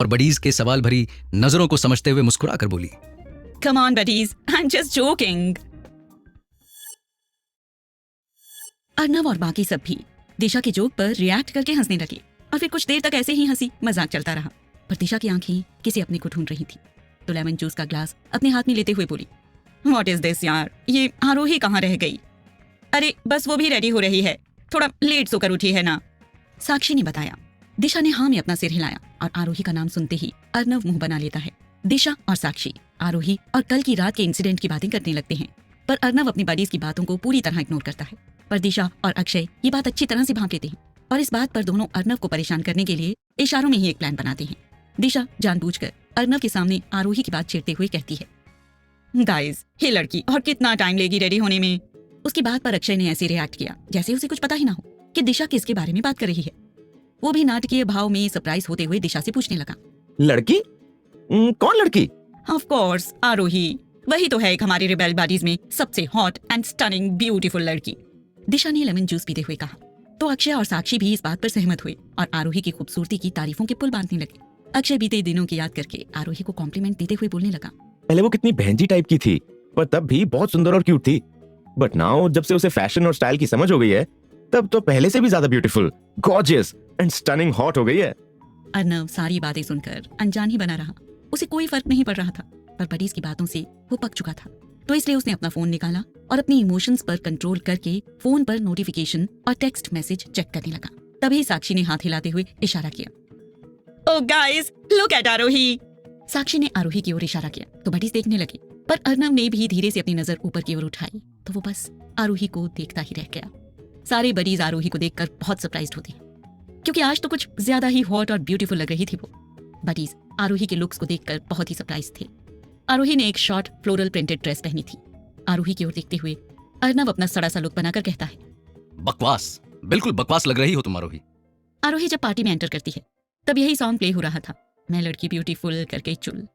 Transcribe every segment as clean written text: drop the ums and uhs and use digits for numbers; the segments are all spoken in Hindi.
और बडीज के सवाल भरी नजरों को समझते हुए मुस्कुराकर बोली, Come on, buddies. I'm just joking. Arnav और बाकी सब भी दिशा के जोक पर रिएक्ट करके हंसने लगे और फिर कुछ देर तक ऐसे ही हंसी मजाक चलता रहा। पर दिशा की आंखें किसी अपने को ढूंढ रही थी, तो लेमन जूस का ग्लास अपने हाथ में लेते हुए बोली, What is this यार, ये आरोही कहाँ रह गई? अरे बस वो भी रेडी हो रही है, थोड़ा लेट सोकर उठी है ना। साक्षी ने बताया। दिशा ने हाँ में अपना सिर हिलाया और आरोही का नाम सुनते ही अर्नव मुंह बना लेता है। दिशा और साक्षी आरोही और कल की रात के इंसिडेंट की बातें करने लगते हैं, पर अर्नव अपनी बडीज की बातों को पूरी तरह इग्नोर करता है। पर दिशा और अक्षय ये बात अच्छी तरह से भांप लेते हैं और इस बात पर दोनों अर्नव को परेशान करने के लिए इशारों में ही एक प्लान बनाते हैं। दिशा जानबूझकर अर्नव के सामने आरोही की बात छेड़ते हुए कहती है, गाइस ये लड़की और कितना टाइम लेगी रेडी होने में। उसकी बात पर अक्षय ने ऐसे रिएक्ट किया जैसे उसे कुछ पता ही ना हो कि दिशा किसके बारे में बात कर रही है। वो भी नाटकीय भाव में सरप्राइज होते हुए दिशा से पूछने लगा, लड़की? कौन लड़की? ऑफ कोर्स आरोही, वही तो है एक हमारे रिबेल बडीज में सबसे हॉट एंड स्टनिंग ब्यूटीफुल लड़की। दिशा ने लेमन जूस पीते हुए कहा। तो अक्षय और साक्षी भी इस बात पर सहमत हुए और आरोही की खूबसूरती की तारीफों के पुल बांधने लगे। अक्षय बीते दिनों की याद करके आरोही को कॉम्प्लीमेंट देते हुए बोलने लगा, पहले वो कितनी बहनजी टाइप की थी, पर तब भी बहुत सुंदर और क्यूट थी। बट नाउ जब से उसे फैशन और स्टाइल की समझ हो गई है, तब तो पहले से भी ज्यादा beautiful, gorgeous and stunning hot हो गई है। अर्नव सारी बातें सुनकर अनजान ही बना रहा। उसे कोई फर्क नहीं पड़ रहा था, पर बडीज की बातों से वो पक चुका था, तो इसलिए उसने अपना फोन निकाला और अपनी इमोशंस पर कंट्रोल करके फोन पर नोटिफिकेशन और टेक्स्ट मैसेज चेक करने लगा। तभी साक्षी ने हाथ हिलाते हुए इशारा किया, ओह गाइस लुक एट आरोही। साक्षी ने आरोही की ओर इशारा किया तो बडीज देखने लगे, पर अर्नव ने भी धीरे से अपनी नजर ऊपर की ओर उठाई तो वो बस आरोही को देखता ही रह गया। सारे बडीज आरोही को देखकर बहुत सरप्राइज्ड होते हैं, क्योंकि आज तो कुछ ज्यादा ही हॉट और ब्यूटीफुल लग रही थी वो। बडीज आरोही के लुक्स को देखकर बहुत ही सरप्राइज थे। आरोही ने एक शॉर्ट फ्लोरल प्रिंटेड ड्रेस पहनी थी। आरोही की ओर देखते हुए अर्नव अपना सड़ा सा लुक बनाकर कहता है, बकवास, बिल्कुल बकवास लग रही हो तुम आरोही। आरोही जब पार्टी में एंटर करती है तब यही सॉन्ग प्ले हो रहा था, मैं लड़की ब्यूटीफुल करके चुल,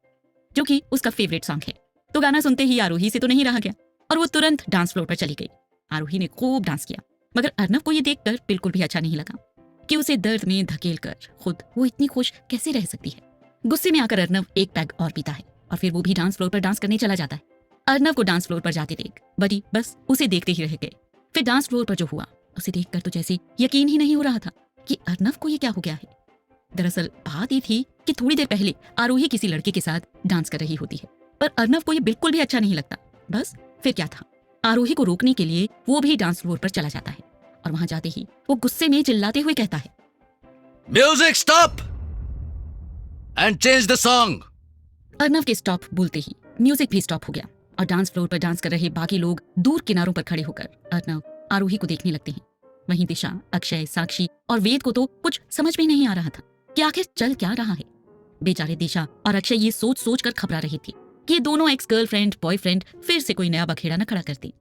जो कि उसका फेवरेट सॉन्ग है। तो गाना सुनते ही आरोही से तो नहीं रहा गया और वो तुरंत डांस फ्लोर पर चली गई। आरोही ने खूब डांस किया, मगर अर्नव को ये देखकर बिल्कुल भी अच्छा नहीं लगा कि उसे दर्द में धकेल कर खुद वो इतनी खुश कैसे रह सकती है। गुस्से में आकर अर्नव एक पैग और पीता है और फिर वो भी डांस फ्लोर पर डांस करने चला जाता है। अर्नव को डांस फ्लोर पर जाते देख बडी बस उसे देखते ही रह गए। फिर डांस फ्लोर पर जो हुआ उसे देखकर तो जैसे यकीन ही नहीं हो रहा था कि अर्नव को ये क्या हो गया है। दरअसल बात ये थी कि थोड़ी देर पहले आरोही किसी लड़के के साथ डांस कर रही होती है, पर अर्नव को ये बिल्कुल भी अच्छा नहीं लगता। बस फिर क्या था, आरोही को रोकने के लिए वो भी डांस फ्लोर पर चला जाता है और वहां जाते ही वो गुस्से में चिल्लाते हुए कहता है, music stop and change the song. Arnav के स्टॉप बोलते ही म्यूजिक भी स्टॉप हो गया और डांस फ्लोर पर डांस कर रहे बाकी लोग दूर किनारों पर खड़े होकर अर्नव आरोही को देखने लगते हैं। वहीं दिशा, अक्षय, साक्षी और वेद को तो कुछ समझ में नहीं आ रहा था कि आखिर चल क्या रहा है। बेचारे दिशा और अक्षय ये सोच सोच कर घबरा रहे थे कि ये दोनों एक्स गर्लफ्रेंड बॉयफ्रेंड फिर से कोई नया बखेड़ा न खड़ा करते।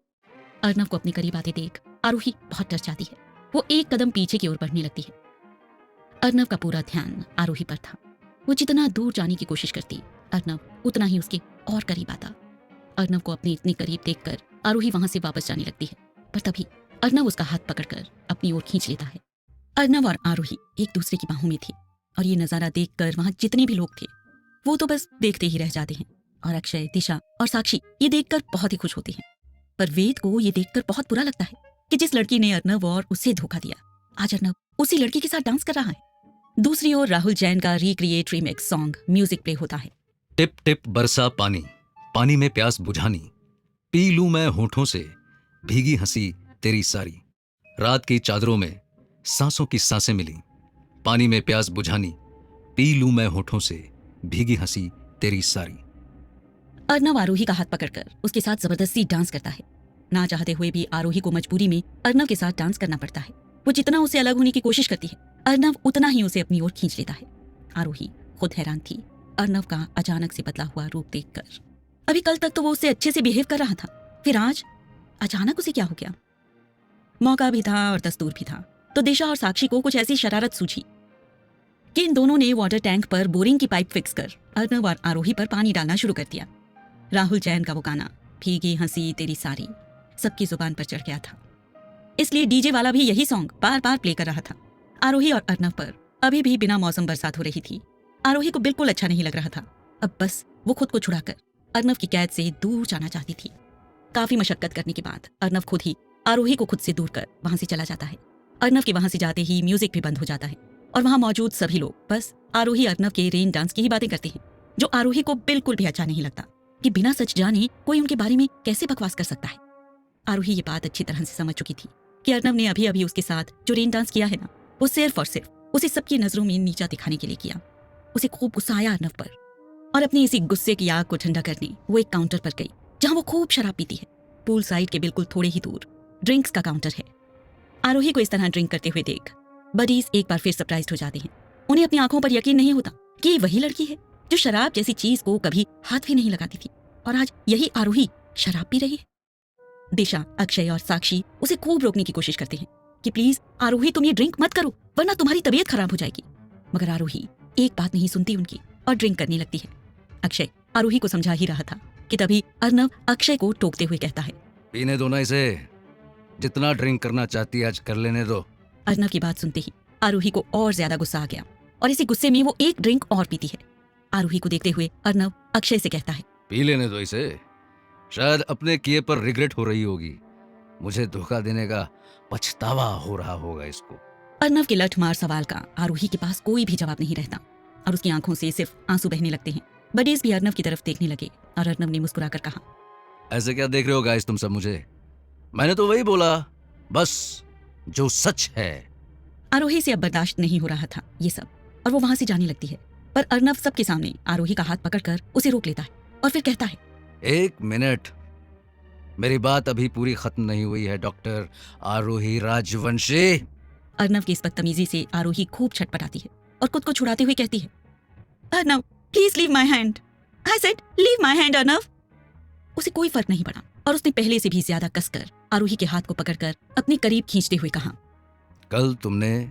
अर्नव को अपने करीब आते देख आरोही बहुत डर जाती है। वो एक कदम पीछे की ओर बढ़ने लगती है। अर्नव का पूरा ध्यान आरोही पर था। वो जितना दूर जाने की कोशिश करती, अर्नव उतना ही उसके और करीब आता। अर्नव को अपने इतने करीब देखकर आरोही वहां से वापस जाने लगती है, पर तभी अर्नव उसका हाथ पकड़कर अपनी ओर खींच लेता है। अर्नव और आरोही एक दूसरे की बाहों में थे और ये नजारा देखकर वहां जितने भी लोग थे वो तो बस देखते ही रह जाते हैं। और अक्षय, दिशा और साक्षी ये देखकर बहुत ही खुश होते हैं, पर वेद को ये देखकर बहुत बुरा लगता है कि जिस लड़की ने अर्नव और उसे धोखा दिया, आज अर्नव उसी लड़की के साथ डांस कर रहा है। दूसरी ओर राहुल जैन का recreate remix song music play होता है। टिप टिप बरसा पानी, पानी में प्यास बुझानी, पी लूं मैं होठों से भीगी हंसी तेरी सारी, रात की चादरों में सांसों की सांसें मिली, पानी में प्यास बुझानी, पी लूं मैं होठों से भीगी हंसी तेरी सारी। अर्नव आरोही का हाथ पकड़कर उसके साथ जबरदस्ती डांस करता है। ना चाहते हुए भी आरोही को मजबूरी में अर्नव के साथ डांस करना पड़ता है। वो जितना उससे अलग होने की कोशिश करती है, अर्नव उतना ही उसे अपनी ओर खींच लेता है। आरोही खुद हैरान थी अर्नव का अचानक से बदला हुआ रूप देखकर। अभी कल तक तो वो उससे अच्छे से बिहेव कर रहा था, फिर आज अचानक उसे क्या हो गया। मौका भी था और दस्तूर भी था, तो दिशा और साक्षी को कुछ ऐसी शरारत सूझी कि इन दोनों ने वाटर टैंक पर बोरिंग की पाइप फिक्स कर अर्नव और आरोही पर पानी डालना शुरू कर दिया। राहुल जैन का वो गाना भीगी हंसी तेरी सारी सबकी जुबान पर चढ़ गया था, इसलिए डीजे वाला भी यही सॉन्ग बार बार प्ले कर रहा था। आरोही और अर्नव पर अभी भी बिना मौसम बरसात हो रही थी, आरोही को बिल्कुल अच्छा नहीं लग रहा था। अब बस वो खुद को छुड़ाकर अर्नव की कैद से दूर जाना चाहती थी। काफी मशक्कत करने के बाद अर्नव खुद ही आरोही को खुद से दूर कर वहां से चला जाता है। अर्नव के वहां से जाते ही म्यूजिक भी बंद हो जाता है और वहां मौजूद सभी लोग बस आरोही अर्नव के रेन डांस की ही बातें करते हैं, जो आरोही को बिल्कुल भी अच्छा नहीं लगता कि बिना सच जाने कोई उनके बारे में कैसे बकवास कर सकता है। आरोही ये बात अच्छी तरह से समझ चुकी थी कि अर्नव ने अभी अभी उसके साथ जो रेन डांस किया है ना, वो सिर्फ और सिर्फ उसे सबकी नजरों में नीचा दिखाने के लिए किया। उसे खूब गुस्सा आया अर्नव पर और अपनी इसी गुस्से की आग को ठंडा करने वो एक काउंटर पर गई जहां वो खूब शराब पीती है। पूल साइड के बिल्कुल थोड़े ही दूर ड्रिंक्स का काउंटर है। आरोही को इस तरह ड्रिंक करते हुए देख बडीज एक बार फिर सरप्राइज हो जाते हैं। उन्हें अपनी आंखों पर यकीन नहीं होता कि ये वही लड़की है जो शराब जैसी चीज को कभी हाथ भी नहीं लगाती थी और आज यही आरोही शराब पी रही है। दिशा, अक्षय और साक्षी उसे खूब रोकने की कोशिश करते हैं कि प्लीज आरोही तुम ये ड्रिंक मत करो वरना तुम्हारी तबीयत खराब हो जाएगी। मगर आरोही एक बात नहीं सुनती उनकी और ड्रिंक करने लगती है। अक्षय आरोही को समझा ही रहा था कि तभी अर्नव अक्षय को टोकते हुए कहता है, पीने दो ना इसे, जितना ड्रिंक करना चाहती है आज कर लेने दो। अर्नव की बात सुनते ही आरोही को और ज्यादा गुस्सा आ गया और इसी गुस्से में वो एक ड्रिंक और पीती है। आरोही को देखते हुए अर्नव अक्षय से कहता है, पी लेने दो इसे, शायद अपने किए पर रिग्रेट हो रही होगी, मुझे धोखा देने का पछतावा हो रहा होगा इसको। अर्नव के लठमार सवाल का आरोही के पास कोई भी जवाब नहीं रहता और उसकी आंखों से सिर्फ आंसू बहने लगते हैं। बडीज भी अर्नव की तरफ देखने लगे और अर्नव ने मुस्कुराकर कहा, ऐसे क्या देख रहे हो गाइस तुम सब मुझे? मैंने तो वही बोला, बस जो सच है। आरोही से अब बर्दाश्त नहीं हो रहा था ये सब और वो वहां से जाने लगती है, पर अर्नव सबके सामने आरोही का हाथ पकड़कर उसे रोक लेता है और फिर कहता है, एक मिनट, मेरी बात अभी पूरी खत्म नहीं हुई है डॉक्टर आरोही राजवंशी। अर्नव की इस बदतमीजी से आरोही खूब छटपटाती है और खुद को छुड़ाते हुए कहती है, Arnav please leave my hand, I said leave my hand. Arnav उसे कोई फर्क नहीं पड़ा और उसने पहले से भी ज्यादा कसकर आरोही के हाथ को पकड़कर अपने करीब खींचते हुए कहा, कल तुमने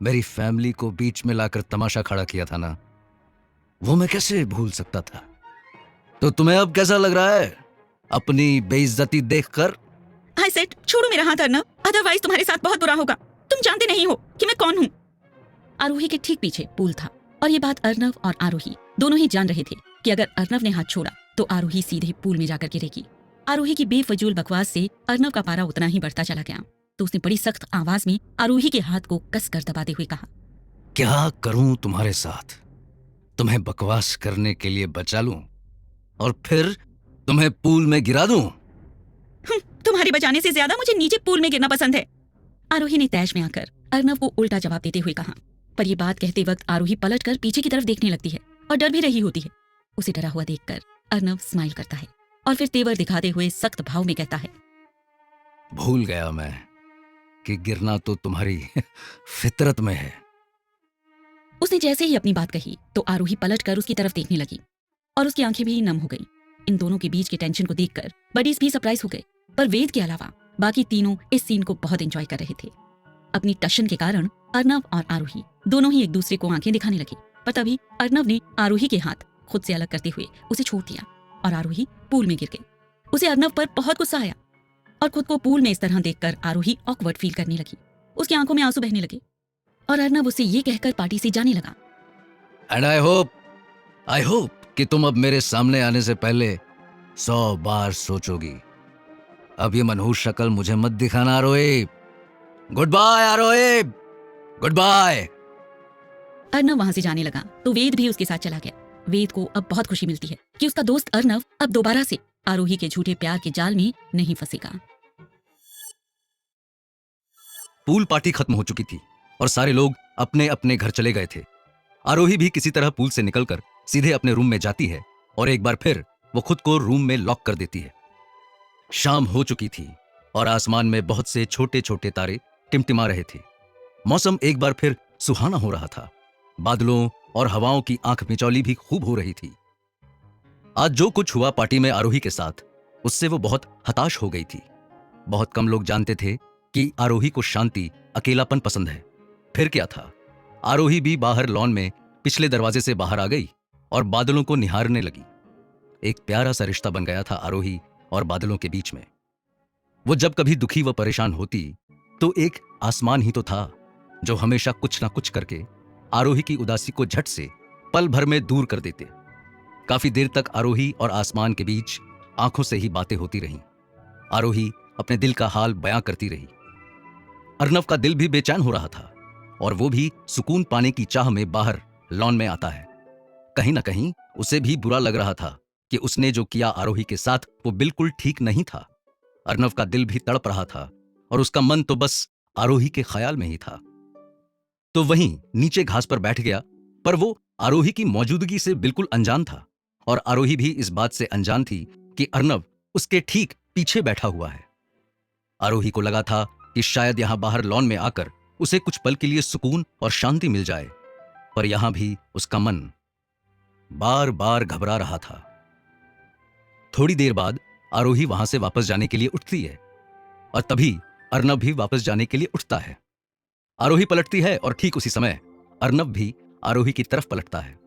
मेरी फैमिली को बीच में लाकर तमाशा खड़ा किया था ना, वो मैं कैसे भूल सकता था? तो तुम्हें अब कैसा लग रहा है अपनी बेइज्जती देखकर? आई सेड छोड़ो मेरा हाथ अर्नव, अदरवाइज तुम्हारे साथ बहुत बुरा होगा। तुम जानते नहीं हो कि मैं कौन हूँ। आरोही के ठीक पीछे पूल था और ये बात अर्नव और आरोही दोनों ही जान रहे थे कि अगर अर्नव ने हाथ छोड़ा तो आरोही सीधे पूल में जाकर गिरेगी। आरोही की बेफजूल बकवास से अर्नव का पारा उतना ही बढ़ता चला गया तो उसने बड़ी सख्त आवाज में आरोही के हाथ को कसकर दबाते हुए कहा, क्या करूं तुम्हारे साथ? तुम्हें बकवास करने के लिए बचा लूं और फिर तुम्हें पूल में गिरा दूं? तुम्हारे बचाने से ज्यादा मुझे नीचे पूल में गिरना पसंद है। आरोही ने तैश में आकर अर्नव को उल्टा जवाब देते हुए कहा, पर ये बात कहते वक्त आरोही पलटकर पीछे की तरफ देखने लगती है और डर भी रही होती है। उसे डरा हुआ देखकर अर्नव स्माइल करता है और फिर तेवर दिखाते हुए सख्त भाव में कहता है, भूल गया मैं कि गिरना तो तुम्हारी फितरत में है। उसने जैसे ही अपनी बात कही तो आरोही पलटकर उसकी तरफ देखने लगी और उसकी आंखें भी नम हो गईं। इन दोनों के बीच के टेंशन को देखकर बडीज भी सरप्राइज हो गए, पर वेद के अलावा बाकी तीनों इस सीन को बहुत एंजॉय कर रहे थे। अपनी टशन के कारण अर्नव और आरोही दोनों ही एक दूसरे को आंखें दिखाने लगे, पर तभी अर्नव ने आरोही के हाथ खुद से अलग करते हुए उसे छोड़ दिया और आरोही पूल में गिर गई। उसे अर्नव पर बहुत गुस्सा आया और खुद को पूल में इस तरह देखकर आरोही ऑकवर्ड फील करने लगी। उसकी आंखों में आंसू बहने लगे और अर्नव उसे ये कहकर पार्टी से जाने लगा, एंड आई होप कि तुम अब मेरे सामने आने से पहले 100 बार सोचोगी। अब ये मनहूस शक्ल मुझे मत दिखाना आरोही। गुड बाय आरोही, गुड बाय। अर्नव वहां से जाने लगा तो वेद भी उसके साथ चला गया। वेद को अब बहुत खुशी मिलती है कि उसका दोस्त अर्नव अब दोबारा से आरोही के झूठे प्यार के जाल में नहीं फंसेगा। पूल पार्टी खत्म हो चुकी थी और सारे लोग अपने अपने घर चले गए थे। आरोही भी किसी तरह पूल से निकलकर सीधे अपने रूम में जाती है और एक बार फिर वो खुद को रूम में लॉक कर देती है। शाम हो चुकी थी और आसमान में बहुत से छोटे छोटे तारे टिमटिमा रहे थे। मौसम एक बार फिर सुहाना हो रहा था। बादलों और हवाओं की आंख मिचौली भी खूब हो रही थी। आज जो कुछ हुआ पार्टी में आरोही के साथ, उससे वो बहुत हताश हो गई थी। बहुत कम लोग जानते थे कि आरोही को शांति, अकेलापन पसंद है। फिर क्या था, आरोही भी बाहर लॉन में पिछले दरवाजे से बाहर आ गई और बादलों को निहारने लगी। एक प्यारा सा रिश्ता बन गया था आरोही और बादलों के बीच में। वो जब कभी दुखी व परेशान होती तो एक आसमान ही तो था जो हमेशा कुछ ना कुछ करके आरोही की उदासी को झट से पल भर में दूर कर देते। काफी देर तक आरोही और आसमान के बीच आंखों से ही बातें होती रहीं। आरोही अपने दिल का हाल बयां करती रही। अर्नव का दिल भी बेचैन हो रहा था और वो भी सुकून पाने की चाह में बाहर लॉन में आता है। कहीं ना कहीं उसे भी बुरा लग रहा था कि उसने जो किया आरोही के साथ वो बिल्कुल ठीक नहीं था। अर्नव का दिल भी तड़प रहा था और उसका मन तो बस आरोही के ख्याल में ही था। तो वहीं नीचे घास पर बैठ गया, पर वो आरोही की मौजूदगी से बिल्कुल अनजान था और आरोही भी इस बात से अनजान थी कि अर्नव उसके ठीक पीछे बैठा हुआ है। आरोही को लगा था कि शायद यहां बाहर लॉन में आकर उसे कुछ पल के लिए सुकून और शांति मिल जाए, पर यहां भी उसका मन बार बार घबरा रहा था। थोड़ी देर बाद आरोही वहां से वापस जाने के लिए उठती है और तभी अर्नव भी वापस जाने के लिए उठता है। आरोही पलटती है और ठीक उसी समय अर्नव भी आरोही की तरफ पलटता है।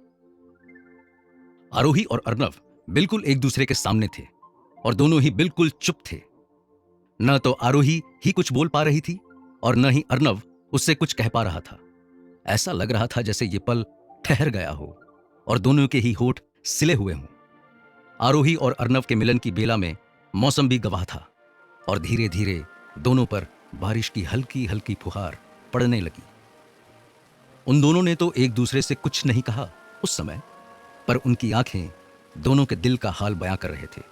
आरोही और अर्नव बिल्कुल एक दूसरे के सामने थे और दोनों ही बिल्कुल चुप थे। न तो आरोही ही कुछ बोल पा रही थी और न ही अर्नव उससे कुछ कह पा रहा था। ऐसा लग रहा था जैसे ये पल ठहर गया हो और दोनों के ही होठ सिले हुए हों। आरोही और अर्नव के मिलन की बेला में मौसम भी गवाह था और धीरे धीरे दोनों पर बारिश की हल्की हल्की फुहार पड़ने लगी। उन दोनों ने तो एक दूसरे से कुछ नहीं कहा उस समय, पर उनकी आंखें दोनों के दिल का हाल बयां कर रहे थे।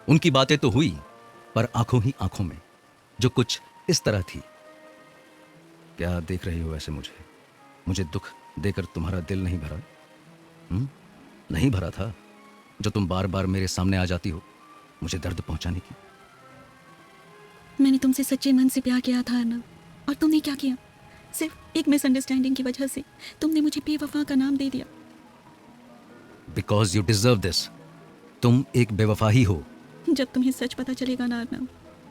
उनकी बातें तो हुई, पर आंखों ही आंखों में जो कुछ इस तरह थी। क्या देख रही हो ऐसे मुझे? मुझे दुख देकर तुम्हारा दिल नहीं भरा? नहीं भरा था जो तुम बार बार मेरे सामने आ जाती हो मुझे दर्द पहुंचाने की। मैंने तुमसे सच्चे मन से प्यार किया था अर्नव, और तुमने क्या किया? सिर्फ एक मिसअंडरस्टैंडिंग की वजह से तुमने मुझे बेवफा का नाम दे दिया। Because you deserve this. तुम एक बेवफा ही हो। जब तुम्हें सच पता चलेगा ना अर्नव,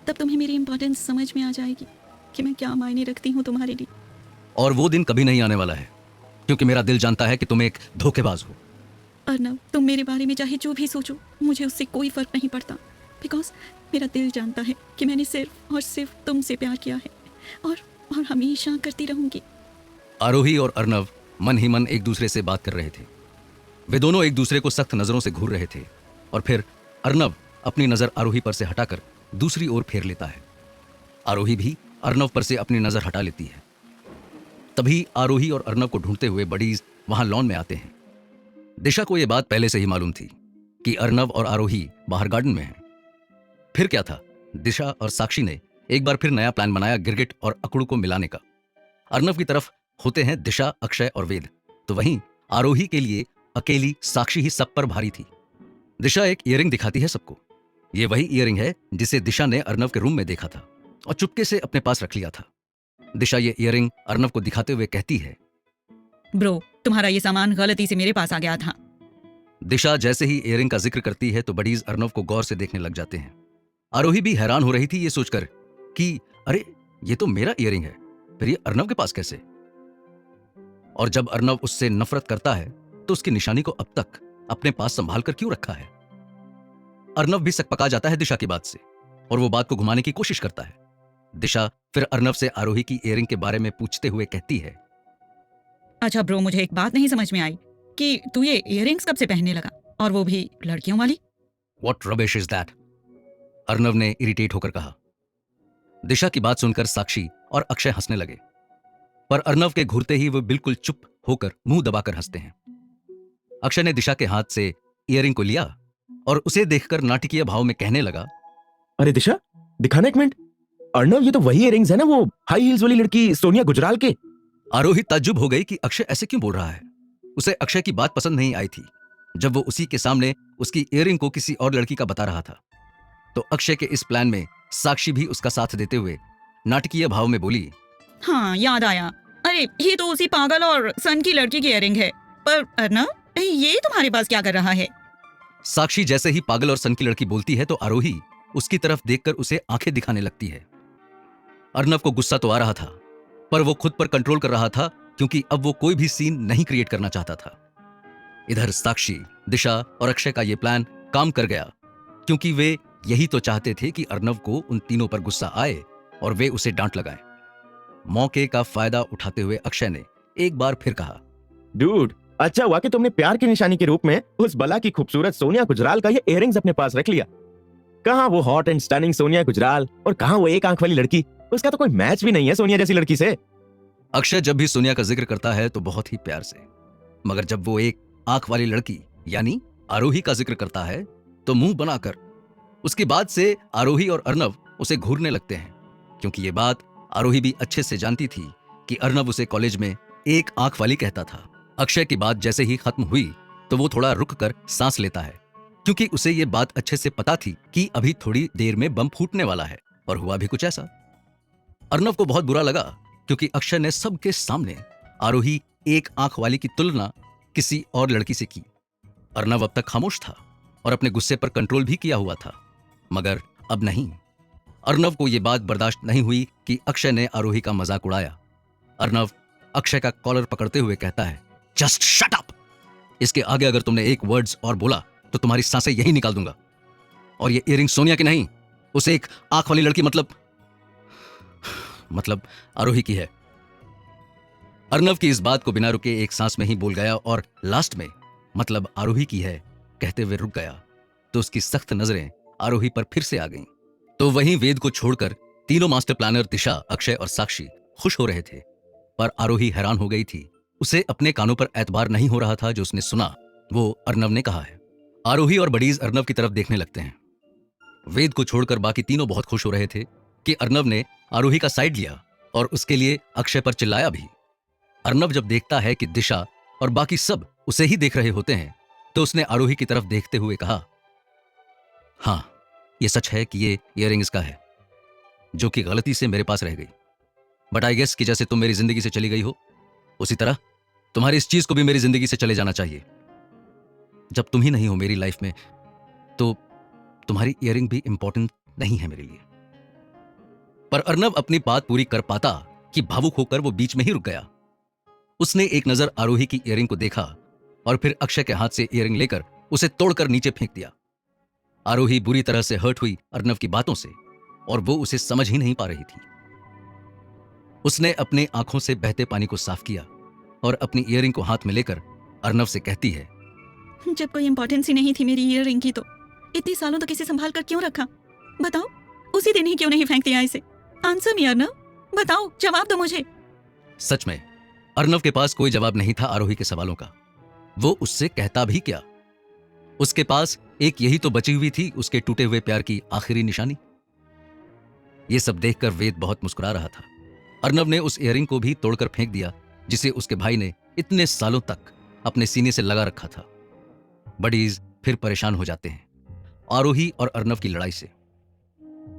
तब तुम्हें मेरी इंपॉर्टेंस समझ में आ जाएगी कि मैं क्या मायने रखती हूँ तुम्हारे लिए। और वो दिन कभी नहीं आने वाला है, क्योंकि मेरा दिल जानता है कि तुम एक धोखेबाज हो। अर्नव, तुम मेरे बारे में चाहे जो भी सोचो, मुझे उससे कोई फर्क नहीं पड़ता, बिकॉज मेरा दिल जानता है कि मैंने सिर्फ और सिर्फ तुमसे प्यार किया है और हमेशा करती रहूंगी। आरोही और अर्नव मन ही मन एक दूसरे से बात कर रहे थे। वे दोनों एक दूसरे को सख्त नजरों से घूर रहे थे और फिर अर्नव अपनी नजर आरोही पर से हटाकर दूसरी ओर फेर लेता है। आरोही भी अर्नव पर से अपनी नजर हटा लेती है। तभी आरोही और अर्नव को ढूंढते हुए बडीज वहां लॉन में आते हैं। दिशा को यह बात पहले से ही मालूम थी कि अर्नव और आरोही बाहर गार्डन में हैं। फिर क्या था, दिशा और साक्षी ने एक बार फिर नया प्लान बनाया गिरगिट और अकड़ू को मिलाने का। अर्नव की तरफ होते हैं दिशा, अक्षय और वेद, तो वहीं आरोही के लिए अकेली साक्षी ही सब पर भारी थी। दिशा एक ईयरिंग दिखाती है सबको। ये वही ईयरिंग है जिसे दिशा ने अर्नव के रूम में देखा था और चुपके से अपने पास रख लिया था। दिशा ये ईयरिंग अर्नव को दिखाते हुए कहती है, ब्रो, तुम्हारा ये सामान गलती से मेरे पास आ गया था। दिशा जैसे ही ईयरिंग का जिक्र करती है तो बडीज अर्नव को गौर से देखने लग जाते हैं। आरोही भी हैरान हो रही थी ये सोचकर कि अरे ये तो मेरा ईयरिंग है, फिर ये अर्नव के पास कैसे? और जब अर्नव उससे नफरत करता है तो उसकी निशानी को अब तक अपने पास संभाल कर क्यों रखा है? अर्नव भी सकपका जाता है दिशा की बात से और वो बात को घुमाने की कोशिश करता है। दिशा फिर अर्नव से आरोही की ईयरिंग के बारे में पूछते हुए कहती है, अच्छा ब्रो, मुझे एक बात नहीं समझ में आई कि तू ये इयररिंग्स कब से पहनने लगा, और वो भी लड़कियों वाली? What rubbish is that? Arnav ने इरिटेट होकर कहा। दिशा की बात सुनकर साक्षी और अक्षय हंसने लगे, पर अर्नव के घूरते ही वो बिल्कुल चुप होकर मुंह दबाकर हंसते हैं। अक्षय ने दिशा के हाथ से ईयरिंग को लिया और उसे देखकर नाटकीय भाव में कहने लगा, अरे दिशा, दिखाना एक मिनट। अर्नव, ये तो वही इयरिंग्स है ना, वो हाई हील्स वाली लड़की सोनिया गुजराल के। आरोही ताज्जुब हो गई कि अक्षय ऐसे क्यों बोल रहा है। उसे अक्षय की बात पसंद नहीं आई थी जब वो उसी के सामने उसकी ईयरिंग को किसी और लड़की का बता रहा था। तो अक्षय के इस प्लान में साक्षी भी उसका साथ देते हुए नाटकीय भाव में बोली, हाँ याद आया, अरे ये तो उसी पागल और सन की लड़की की इयररिंग है, पर अर्नव ये तुम्हारे पास क्या कर रहा है? साक्षी जैसे ही पागल और सन की लड़की बोलती है तो आरोही उसकी तरफ देखकर उसे आंखें दिखाने लगती है। अर्नव को गुस्सा तो आ रहा था, पर वो खुद पर कंट्रोल कर रहा था क्योंकि अब वो कोई भी सीन नहीं क्रिएट करना चाहता था। इधर साक्षी, दिशा और अक्षय का ये प्लान काम कर गया, क्योंकि वे यही तो चाहते थे कि अर्नव को उन तीनों पर गुस्सा आए और वे उसे डांट लगाएं। मौके का फायदा उठाते हुए अक्षय ने एक बार फिर कहा, डूड, अच्छा हुआ कि तुमने प्यार की निशानी के रूप में उस बला की खूबसूरत सोनिया गुजराल का ये इयररिंग्स अपने पास रख लिया। कहाँ वो hot and stunning Sonia Gujral और कहाँ वो एक आंख वाली लड़की। उसका तो कोई मैच भी नहीं है सोनिया जैसी लड़की से। अक्षय जब भी सोनिया का जिक्र करता है तो बहुत ही प्यार से, मगर जब वो एक आंख वाली लड़की यानी आरोही का जिक्र करता है तो मुंह बनाकर उसकी बात से आरोही और अर्नव उसे घूरने लगते हैं, क्योंकि ये बात आरोही भी अच्छे से जानती थी कि अर्नव उसे कॉलेज में एक आंख वाली कहता था। अक्षय की बात जैसे ही खत्म हुई तो वो थोड़ा रुक कर सांस लेता है, क्योंकि उसे ये बात अच्छे से पता थी कि अभी थोड़ी देर में बम फूटने वाला है, और हुआ भी कुछ ऐसा। अर्नव को बहुत बुरा लगा, क्योंकि अक्षय ने सबके सामने आरोही एक आंख वाली की तुलना किसी और लड़की से की। अर्नव अब तक खामोश था और अपने गुस्से पर कंट्रोल भी किया हुआ था, मगर अब नहीं। अर्नव को यह बात बर्दाश्त नहीं हुई कि अक्षय ने आरोही का मजाक उड़ाया। अर्नव अक्षय का कॉलर पकड़ते हुए कहता है, जस्ट शट अप। इसके आगे अगर तुमने एक वर्ड्स और बोला तो तुम्हारी सांसें यही निकाल दूंगा। और ये इयररिंग सोनिया की नहीं, उसे एक आंख वाली लड़की मतलब आरोही की है। अर्नव की इस बात को बिना रुके एक सांस में ही बोल गया और लास्ट में मतलब आरोही की है कहते हुए रुक गया तो उसकी सख्त नजरें आरोही पर फिर से आ गईं। तो वहीं वेद को छोड़कर तीनों मास्टर प्लानर दिशा, अक्षय और साक्षी खुश हो रहे थे, पर आरोही हैरान हो गई थी। उसे अपने कानों पर एतबार नहीं हो रहा था जो उसने सुना वो अर्नव ने कहा है। आरोही और बडीज अर्नव की तरफ देखने लगते हैं। वेद को छोड़कर बाकी तीनों बहुत खुश हो रहे थे कि अर्नव ने आरोही का साइड लिया और उसके लिए अक्षय पर चिल्लाया भी। अर्नव जब देखता है कि दिशा और बाकी सब उसे ही देख रहे होते हैं तो उसने आरोही की तरफ देखते हुए कहा, हाँ ये सच है कि ये इयररिंग इसका है, जो कि गलती से मेरे पास रह गई। बट आई गेस कि जैसे तुम मेरी जिंदगी से चली गई हो उसी तरह तुम्हारी इस चीज को भी मेरी जिंदगी से चले जाना चाहिए। जब तुम ही नहीं हो मेरी लाइफ में तो तुम्हारी इयररिंग भी इंपॉर्टेंट नहीं है मेरे लिए। पर अर्नव अपनी बात पूरी कर पाता कि भावुक होकर वो बीच में ही रुक गया। उसने एक नजर आरोही की इयररिंग को देखा और फिर अक्षय के हाथ से इयररिंग लेकर उसे तोड़कर नीचे फेंक दिया। आरोही बुरी तरह से हर्ट हुई अर्नव की बातों से और वो उसे समझ ही नहीं पा रही थी। उसने अपने आंखों से बहते पानी को साफ किया और अपनी इयररिंग को हाथ में लेकर अर्नव से कहती है, जब कोई इंपॉर्टेंस ही नहीं थी मेरी इयररिंग की तो इतने सालों तक इसे संभाल कर क्यों रखा? बताओ, उसी दिन ही क्यों नहीं फेंक दिया इसे? आंसर मी अर्नव, बताओ, जवाब दो मुझे। सच में अर्नव के पास कोई जवाब नहीं था आरोही के सवालों का। वो उससे कहता भी क्या? उसके पास एक यही तो बची हुई थी उसके टूटे हुए प्यार की आखिरी निशानी। ये सब देखकर वेद बहुत मुस्कुरा रहा था। अर्नव ने उस इयररिंग को भी तोड़कर फेंक दिया जिसे उसके भाई ने इतने सालों तक अपने सीने से लगा रखा था। बडीज फिर परेशान हो जाते हैं आरोही और अर्नव की लड़ाई से।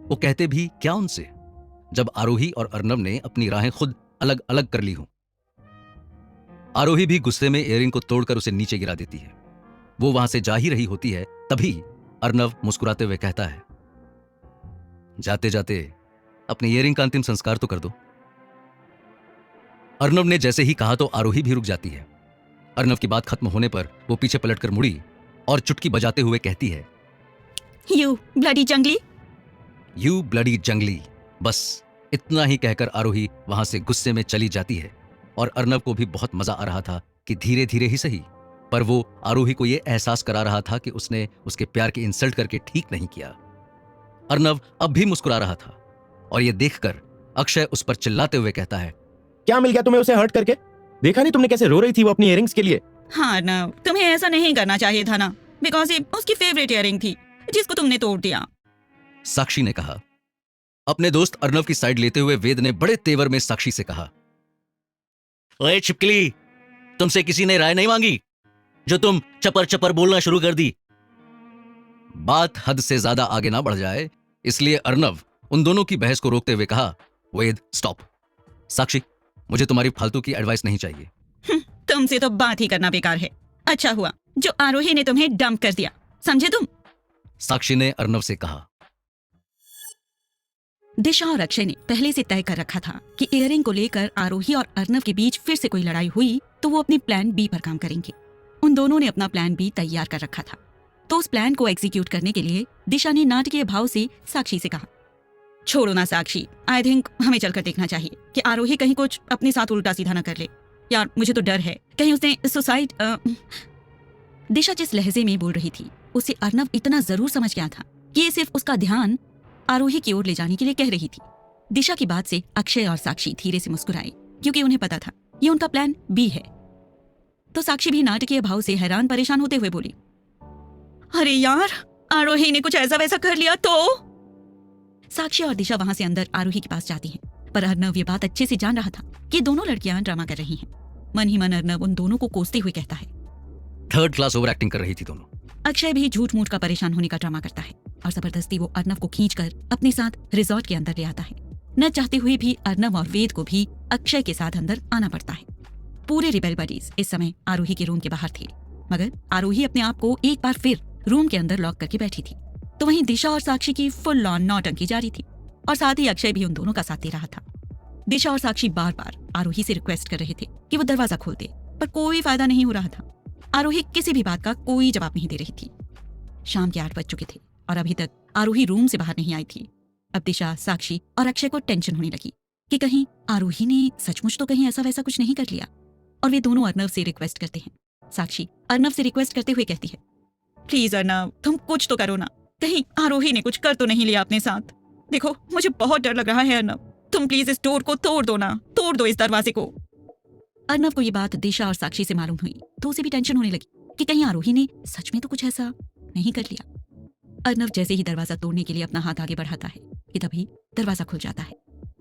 वो कहते भी क्या उनसे जब आरोही और अर्नव ने अपनी राहें खुद अलग अलग कर ली हों। आरोही भी गुस्से में इयररिंग को तोड़कर उसे नीचे गिरा देती है। वो वहां से जा ही रही होती है तभी अर्नव मुस्कुराते हुए कहता है, जाते जाते अपनी इयररिंग का अंतिम संस्कार तो कर दो। अर्नव ने जैसे ही कहा तो आरोही भी रुक जाती है। अर्नव की बात खत्म होने पर वो पीछे पलटकर मुड़ी और चुटकी बजाते हुए कहती है, यू ब्लडी जंगली। यू ब्लडी जंगली। बस इतना ही कहकर आरोही वहां से गुस्से में चली जाती है और अर्नव को भी बहुत मजा आ रहा था कि धीरे धीरे ही सही, पर वो आरोही को यह एहसास करा रहा था कि उसने उसके प्यार की इंसल्ट करके ठीक नहीं किया। अर्नव अब भी मुस्कुरा रहा था और यह देखकर अक्षय उस पर चिल्लाते हुए कहता है, क्या मिल गया तुम्हें उसे हर्ट करके? देखा नहीं तुमने कैसे रो रही थी वो अपनी इयररिंग्स के लिए? हाँ अर्नव, तुम्हें ऐसा नहीं करना चाहिए था ना, बिकॉज ये उसकी फेवरेट इयररिंग थी जिसको तुमने तोड़ दिया। साक्षी ने कहा। अपने दोस्त अर्नव की साइड लेते हुए वेद ने बड़े तेवर में साक्षी से कहा, ओए छिपकली, तुमसे किसी ने राय नहीं मांगी जो तुम चपर चपर बोलना शुरू कर दी। बात हद से ज्यादा आगे ना बढ़ जाए इसलिए अर्नव उन दोनों की बहस को रोकते हुए कहा, वेद स्टॉप। साक्षी, मुझे तुम्हारी फालतू की एडवाइस नहीं चाहिए। तुमसे तो बात ही करना बेकार है। अच्छा हुआ जो आरोही ने तुम्हें डंप कर दिया, समझे तुम? साक्षी ने अर्नव से कहा। दिशा और अक्षय ने पहले से तय कर रखा था कि इयररिंग को लेकर आरोही और अर्नव के बीच फिर से कोई लड़ाई हुई तो वो अपनी प्लान बी पर काम करेंगे। उन दोनों ने अपना प्लान बी तैयार कर रखा था। तो उस प्लान को एग्जीक्यूट करने के लिए दिशा ने नाटकीय भाव से साक्षी से कहा, छोड़ो ना साक्षी, आई थिंक हमें चलकर देखना चाहिए कि आरोही कहीं कुछ अपने साथ उल्टा सीधा न कर ले। यार मुझे तो डर है कहीं उसने सुसाइड। दिशा जिस लहजे में बोल रही थी उसे अर्नव इतना जरूर समझ गया था कि ये सिर्फ उसका ध्यान आरोही की ओर ले जाने के लिए कह रही थी। दिशा की बात से अक्षय और साक्षी धीरे से मुस्कुराए क्योंकि उन्हें पता था ये उनका प्लान बी है। तो साक्षी भी नाटकीय भाव से हैरान परेशान होते हुए बोली, अरे यार आरोही ने कुछ ऐसा वैसा कर लिया तो। साक्षी और दिशा वहां से अंदर आरोही के पास जाती हैं, पर अर्नव ये बात अच्छे से जान रहा था कि दोनों लड़कियां ड्रामा कर रही हैं। मन ही मन अर्नव उन दोनों को कोसते हुए कहता है, थर्ड क्लास ओवर एक्टिंग कर रही थी दोनों। अक्षय भी झूठ मूठ का परेशान होने का ड्रामा करता है और जबरदस्ती वो अर्नव को खींचकर अपने साथ रिजॉर्ट के अंदर ले आता है। न चाहते हुए भी अर्नव और वेद को भी अक्षय के साथ अंदर आना पड़ता है। पूरे रिबेल बडीज इस समय आरोही के रूम के बाहर थे, मगर आरोही अपने आप को एक बार फिर रूम के अंदर लॉक करके बैठी थी। तो वहीं दिशा और साक्षी की फुल ऑन नौटंकी जारी थी और साथ ही अक्षय भी उन दोनों का साथ दे रहा था। दिशा और साक्षी बार बार आरोही से रिक्वेस्ट कर रहे थे कि वो दरवाजा खोल दे, पर कोई फायदा नहीं हो रहा था। आरोही किसी भी बात का कोई जवाब नहीं दे रही थी। शाम के 8 बज चुके थे और अभी तक आरोही रूम से बाहर नहीं आई थी। अब दिशा, साक्षी और अक्षय को टेंशन होने लगी कि कहीं आरोही ने सचमुच तो कहीं ऐसा वैसा कुछ नहीं कर लिया, और वे दोनों अर्नव से रिक्वेस्ट करते हैं। साक्षी अर्नव से रिक्वेस्ट करते हुए कहती है, प्लीज अर्नव तुम कुछ तो करो ना, कहीं आरोही ने कुछ कर तो नहीं लिया अपने साथ। देखो मुझे बहुत डर लग रहा है अर्नव, तुम प्लीज इस डोर को तोड़ दो ना, तोड़ दो इस दरवाजे को। अर्नव को ये बात दिशा और साक्षी से मालूम हुई तो उसे भी टेंशन होने लगी कि कहीं आरोही ने सच में तो कुछ ऐसा नहीं कर लिया। अर्नव जैसे ही दरवाजा तोड़ने के लिए अपना हाथ आगे बढ़ाता है कि तभी दरवाजा खुल जाता है।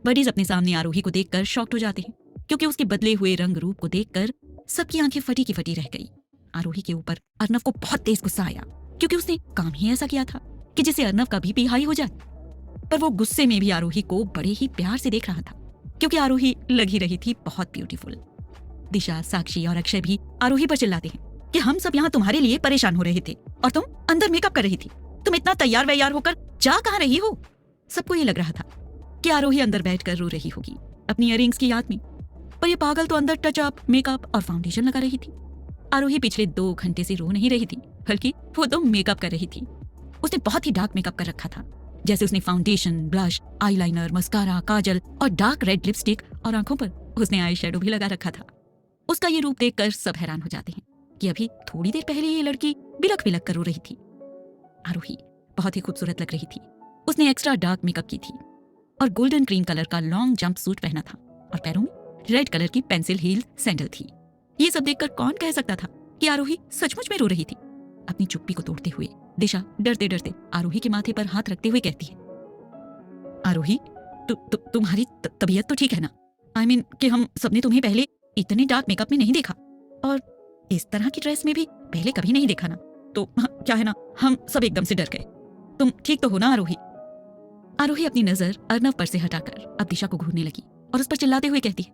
बडीज अपने सामने आरोही को देखकर शॉक्ड हो जाते हैं क्योंकि उसके बदले हुए रंग रूप को देखकर सबकी आंखें फटी की फटी रह गई। आरोही के ऊपर अर्नव को बहुत तेज गुस्सा आया क्योंकि उसने काम ही ऐसा किया था कि जिससे अर्नव का बीपी हाई हो जाए। पर वो गुस्से में भी आरोही को बड़े ही प्यार से देख रहा था क्योंकि आरोही लग ही रही थी बहुत ब्यूटीफुल। दिशा, साक्षी और अक्षय भी आरोही पर चिल्लाते हैं कि हम सब यहाँ तुम्हारे लिए परेशान हो रहे थे और तुम अंदर मेकअप कर रही थी, तुम इतना तैयार वैयार होकर जा कहाँ रही हो। सबको ये लग रहा था कि आरोही अंदर बैठकर रो रही होगी अपनी इयररिंग्स की याद में, पर ये पागल तो अंदर टचअप, मेकअप और फाउंडेशन लगा रही थी। आरोही पिछले 2 घंटे से रो नहीं रही थी, बल्कि वो तो मेकअप कर रही थी। उसने बहुत ही डार्क मेकअप कर रखा था, जैसे उसने फाउंडेशन, ब्लश, आईलाइनर, मस्कारा, काजल और डार्क रेड लिपस्टिक और आंखों पर उसने आई शेडो भी लगा रखा था। उसका ये रूप देखकर सब हैरान हो जाते हैं कि अभी थोड़ी देर पहले ये लड़की बिलख बिलख कर रो रही थी। आरोही बहुत ही खूबसूरत लग रही थी। उसने एक्स्ट्रा डार्क मेकअप की थी और गोल्डन क्रीम कलर का लॉन्ग जंप सूट पहना था और पैरों में रेड कलर की पेंसिल हील सैंडल थी। ये सब देखकर कौन कह सकता था कि आरोही सचमुच में रो रही थी। अपनी चुप्पी को तोड़ते हुए दिशा डरते डरते आरोही के माथे पर हाथ रखते हुए कहती है, आरोही तुम्हारी तबीयत तो ठीक है ना? आई मीन कि हम सबने तुम्हें पहले इतने डार्क मेकअप में नहीं देखा और इस तरह की ड्रेस में भी पहले कभी नहीं देखा ना, तो क्या है ना, हम सब एकदम से डर गए। तुम ठीक तो हो ना आरोही? आरोही अपनी नजर अर्नव पर से हटाकर अब दिशा को घूरने लगी और उस पर चिल्लाते हुए कहती है,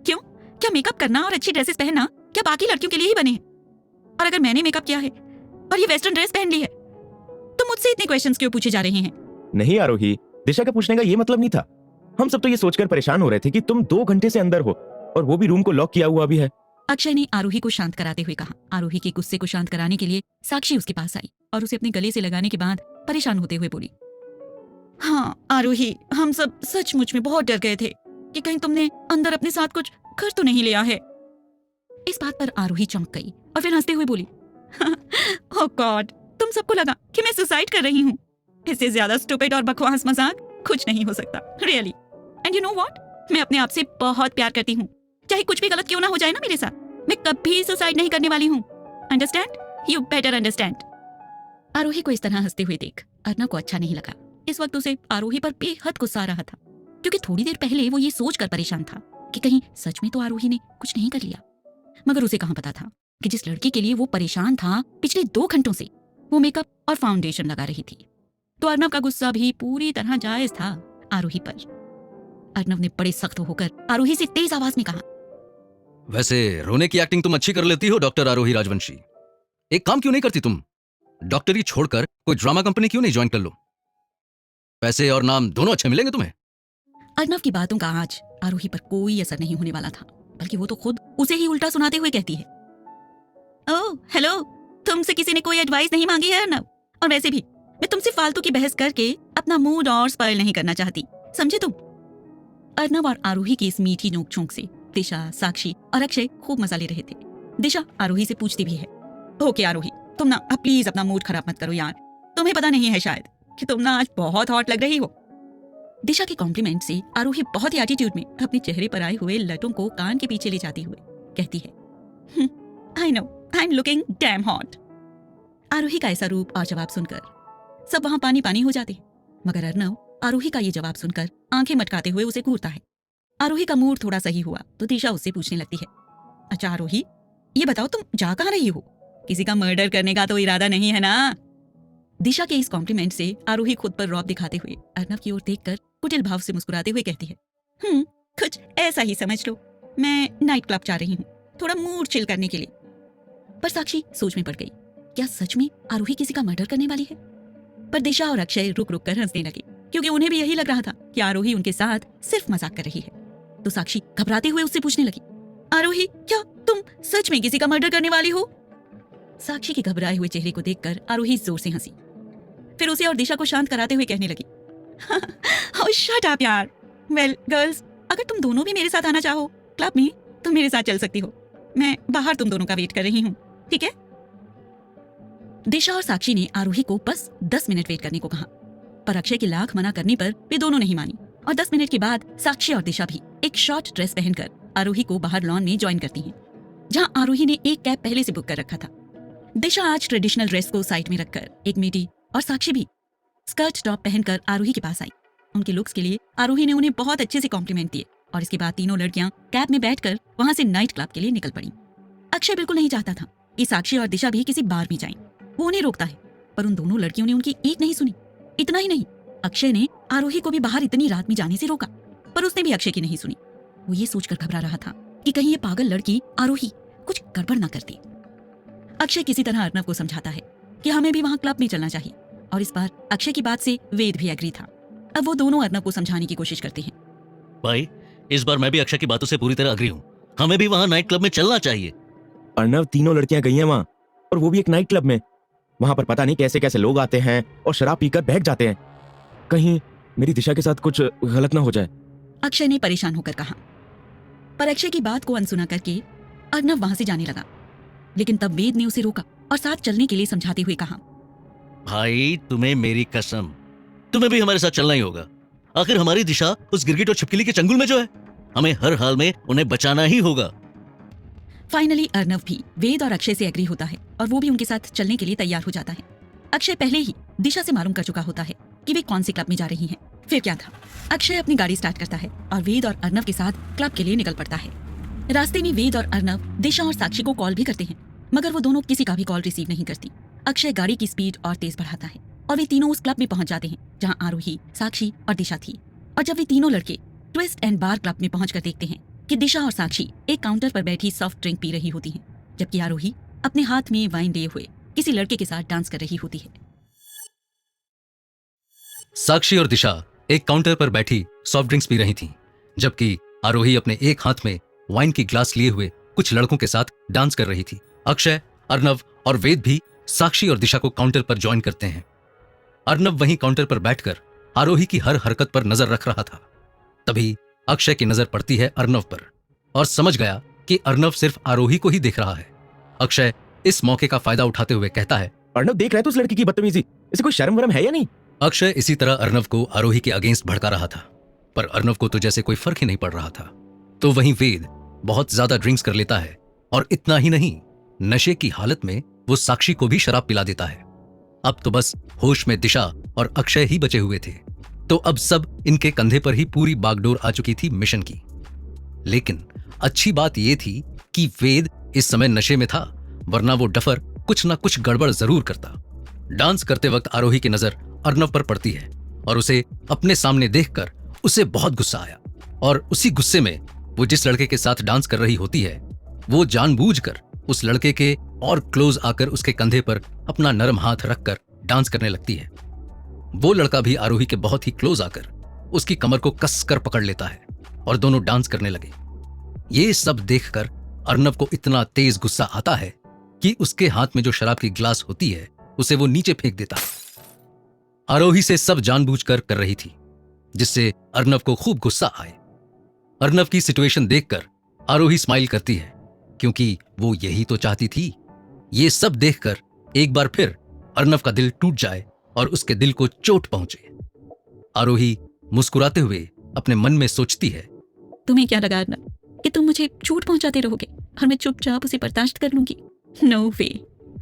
क्यों? क्या मेकअप करना और अच्छी ड्रेसेस पहनना क्या बाकी लड़कियों के लिए ही बने हैं? और अगर मैंने मेकअप किया है और ये वेस्टर्न ड्रेस पहन ली है तो मुझसे इतने क्वेश्चंस क्यों पूछे जा रहे हैं? नहीं आरोही, दिशा का पूछने का ये मतलब नहीं था। हम सब तो ये सोचकर परेशान हो रहे थे कि तुम 2 घंटे से अंदर हो और वो भी रूम को लॉक किया हुआ भी है। अक्षय ने आरोही को शांत कराते हुए कहा। आरोही के गुस्से को शांत कराने के लिए साक्षी उसके पास आई और उसे अपने गले से लगाने के बाद परेशान होते हुए बोली, हाँ आरोही, हम सब सचमुच में बहुत डर गए थे कि कहीं तुमने अंदर अपने साथ कुछ कर तो नहीं लिया है। इस बात पर आरोही चौंक गई और फिर हंसते हुए बोली, ओह गॉड, तुम सबको लगा कि मैं सुसाइड कर रही हूँ। इससे ज्यादा स्टूपिड और बकवास मजाक कुछ नहीं हो सकता, really. And you know what, मैं अपने आप से बहुत प्यार करती हूँ, चाहे कुछ भी गलत क्यों ना हो जाए ना मेरे साथ, मैं कभी सुसाइड नहीं करने वाली हूँ। Understand? You better understand. Aarohi को इस तरह हंसते हुए देख अर्नव को अच्छा नहीं लगा। इस वक्त उसे आरोही पर बेहद गुस्सा आ रहा था क्योंकि थोड़ी देर पहले वो ये सोचकर परेशान था कि कहीं सच में तो आरोही ने कुछ नहीं कर लिया। मगर उसे कहाँ पता था कि जिस लड़की के लिए वो परेशान था पिछले 2 घंटों से, वो मेकअप और फाउंडेशन लगा रही थी। तो अर्नव का गुस्सा भी पूरी तरह जायज था आरोही पर। अर्नव ने बड़े सख्त होकर आरोही से तेज आवाज में कहा, वैसे रोने की एक्टिंग तुम अच्छी कर लेती हो डॉक्टर आरोही राजवंशी। एक काम क्यों नहीं करती तुम? डॉक्टरी छोड़कर कोई ड्रामा कंपनी क्यों नहीं ज्वाइन कर लो? पैसे और नाम दोनों अच्छे मिलेंगे तुम्हें। अर्नव की बातों का आज आरोही पर कोई असर नहीं होने वाला था, बल्कि वो तो खुद उसे ही उल्टा सुनाते हुए कहती है, ओह हेलो, तुमसे किसी ने कोई एडवाइस नहीं मांगी है अर्नव, और वैसे भी मैं तुमसे फालतू की बहस करके अपना मूड और स्पॉइल नहीं करना चाहती, समझे तुम? अर्नव और आरोही की इस मीठी नोकझोंक से दिशा, साक्षी और अक्षय खूब मजा ले रहे थे। दिशा आरोही से पूछती भी है, ओके आरोही, तुम ना अब प्लीज अपना मूड खराब मत करो यार, तुम्हें पता नहीं है शायद कि तुम ना आज बहुत हॉट लग रही हो। दिशा के कॉम्प्लीमेंट से आरोही बहुत ही एटीट्यूड में अपने चेहरे पर आए हुए लटों को कान के पीछे ले जाती हुए कहती है, I know I am looking damn hot. Aarohi का ऐसा रूप और जवाब सुनकर सब वहां पानी पानी हो जाते हैं, मगर अर्नव आरोही का ये जवाब सुनकर आंखें मटकाते हुए उसे घूरता है। आरोही का मूड थोड़ा सही हुआ तो दिशा उससे पूछने लगती है, अच्छा आरोही, ये बताओ तुम जा कहाँ रही हो? किसी का मर्डर करने का तो इरादा नहीं है ना? दिशा के इस कॉम्प्लीमेंट से आरोही खुद पर रौब दिखाते हुए अर्नव की ओर देखकर कुटिल भाव से मुस्कुराते हुए कहती है, कुछ ऐसा ही समझ लो, मैं नाइट क्लब जा रही हूँ थोड़ा मूड चिल करने के लिए। पर साक्षी सोच में पड़ गई, क्या सच में आरोही किसी का मर्डर करने वाली है? पर दिशा और अक्षय रुक रुक कर हंसने लगे, क्योंकि उन्हें भी यही लग रहा था कि आरोही उनके साथ सिर्फ मजाक कर रही है। तो साक्षी घबराते हुए उससे पूछने लगी, आरोही, क्या तुम सच में किसी का मर्डर करने वाली हो? साक्षी के घबराए हुए चेहरे को देखकर आरोही जोर से हंसी, फिर उसे और दिशा को शांत कराते हुए कहने लगी, ओह शट अप यार। वेल गर्ल्स, अगर तुम दोनों भी मेरे साथ आना चाहो क्लब में तो मेरे साथ चल सकती हो, मैं बाहर तुम दोनों का वेट कर रही हूँ, ठीक है? दिशा और साक्षी ने आरोही को बस 10 मिनट वेट करने को कहा, पर अक्षय की लाख मना करने पर वे दोनों नहीं मानी और 10 मिनट के बाद साक्षी और दिशा भी एक शॉर्ट ड्रेस पहनकर आरोही को बाहर लॉन में ज्वाइन करती हैं, जहां आरोही ने एक कैब पहले से बुक कर रखा था। दिशा आज ट्रेडिशनल ड्रेस को साइड में रखकर एक मीडी और साक्षी भी स्कर्ट टॉप पहनकर आरोही के पास आई। उनके लुक्स के लिए आरोही ने उन्हें बहुत अच्छे से कॉम्प्लीमेंट दिए और इसके बाद तीनों लड़कियां कैब में बैठकर वहां से नाइट क्लब के लिए निकल पड़ी। अक्षय बिल्कुल नहीं चाहता था कि साक्षी और दिशा भी किसी बार में जाएं। वो उन्हें रोकता है, पर उन दोनों लड़कियों ने उनकी एक नहीं सुनी। इतना ही नहीं, अक्षय ने आरोही को भी बाहर इतनी रात में जाने से रोका, पर उसने भी अक्षय की नहीं सुनी। वो ये सोचकर घबरा रहा था कि कहीं ये पागल लड़की आरोही कुछ गड़बड़ ना कर दे। अक्षय किसी तरह अर्नव को समझाता है कि हमें भी वहां क्लब में चलना चाहिए, और इस बार अक्षय की बात से वेद भी एग्री था। अब वो दोनों अर्नव को समझाने की कोशिश करते हैं। भाई, इस बार मैं भी अक्षय की बातों से पूरी तरह अग्री हूँ, हमें भी वहाँ नाइट क्लब में चलना चाहिए। अर्नव, तीनों लड़कियां गई हैं वहां, और वो भी एक नाइट क्लब में। वहां पर पता नहीं कैसे कैसे लोग आते हैं और शराब पीकर बहक जाते हैं। कहीं मेरी दिशा के साथ कुछ गलत ना हो जाए। अक्षय ने परेशान होकर कहा, पर अक्षय की बात को अनसुना करके अर्नव वहां से जाने लगा। लेकिन तब वेद ने उसे रोका और साथ चलने के लिए समझाते हुए कहा, भाई, तुम्हें मेरी कसम, तुम्हें भी हमारे साथ चलना ही होगा। आखिर हमारी दिशा उस गिरगिट और छिपकली के चंगुल में जो है, हमें हर हाल में उन्हें बचाना ही होगा। फाइनली अर्नव भी वेद और अक्षय से एग्री होता है और वो भी उनके साथ चलने के लिए तैयार हो जाता है। अक्षय पहले ही दिशा से मालूम कर चुका होता है कि वे कौन से क्लब में जा रही हैं। फिर क्या था, अक्षय अपनी गाड़ी स्टार्ट करता है और वेद और अर्नव के साथ क्लब के लिए निकल पड़ता है। रास्ते में वेद और अर्नव दिशा और साक्षी को कॉल भी करते हैं, मगर वो दोनों किसी का भी कॉल रिसीव नहीं करती। अक्षय गाड़ी की स्पीड और तेज बढ़ाता है और वे तीनों उस क्लब में पहुंच जाते हैं जहां आरोही, साक्षी और दिशा थी। और जब वे तीनों लड़के ट्विस्ट एंड बार क्लब में पहुंचकर देखते हैं कि दिशा और साक्षी एक काउंटर पर बैठी सॉफ्ट ड्रिंक पी रही होती हैं, जबकि आरोही अपने हाथ में वाइन लिए हुए किसी लड़के के साथ डांस कर रही होती है। साक्षी और दिशा एक काउंटर पर बैठी सॉफ्ट ड्रिंक्स पी रही थीं, जबकि आरोही अपने एक हाथ में वाइन की ग्लास लिए हुए कुछ लड़कों के साथ डांस कर रही थी। अक्षय, अर्नव और वेद भी साक्षी और दिशा को काउंटर पर ज्वाइन करते हैं। अर्नव वहीं काउंटर पर बैठकर आरोही की हर हरकत पर नजर रख रहा था। तभी अक्षय की नजर पड़ती है अर्नव पर और समझ गया कि अर्नव सिर्फ आरोही को ही देख रहा है। अक्षय इस मौके का फायदा उठाते हुए कहता है, अर्नव, देख रहे तो उस लड़की की बदतमीजी, इसे कोई शर्म वरम है या नहीं? अक्षय इसी तरह अर्नव को आरोही के अगेंस्ट भड़का रहा था, पर अर्नव को तो जैसे कोई फर्क ही नहीं पड़ रहा था। तो वहीं वेद बहुत ज्यादा ड्रिंक्स कर लेता है और इतना ही नहीं, नशे की हालत में वो साक्षी को भी शराब पिला देता है। अब तो बस होश में दिशा और अक्षय ही बचे हुए थे। तो अब सब इनके कंधे पर ही पूरी बागडोर आ चुकी थी मिशन की। लेकिन अच्छी बात यह थी कि वेद इस समय नशे में था, वरना वो डफर कुछ ना कुछ गड़बड़ जरूर करता। डांस करते वक्त आरोही की नजर अर्नव पर पड़ती है और उसे अपने सामने देखकर उसे बहुत गुस्सा आया, और उसी गुस्से में वो जिस लड़के के साथ डांस कर रही होती है, वो जानबूझकर उस लड़के के और क्लोज आकर उसके कंधे पर अपना नरम हाथ रखकर डांस करने लगती है। वो लड़का भी आरोही के बहुत ही क्लोज आकर उसकी कमर को कसकर पकड़ लेता है और दोनों डांस करने लगे। ये सब देखकर अर्नव को इतना तेज गुस्सा आता है कि उसके हाथ में जो शराब की ग्लास होती है उसे वो नीचे फेंक देता। आरोही से सब जानबूझकर कर रही थी, जिससे अर्नव को खूब गुस्सा आए। अर्नव की सिचुएशन देखकर आरोही स्माइल करती है क्योंकि वो यही तो चाहती थी। ये सब देखकर एक बार फिर अर्नव का दिल टूट जाए और उसके दिल को चोट पहुंचे। आरोही मुस्कुराते हुए अपने मन में सोचती है, तुम्हें क्या लगा अर्नव कि तुम मुझे चोट पहुंचाते रहोगे और मैं चुपचाप उसे बर्दाश्त कर लूंगी? नो वे,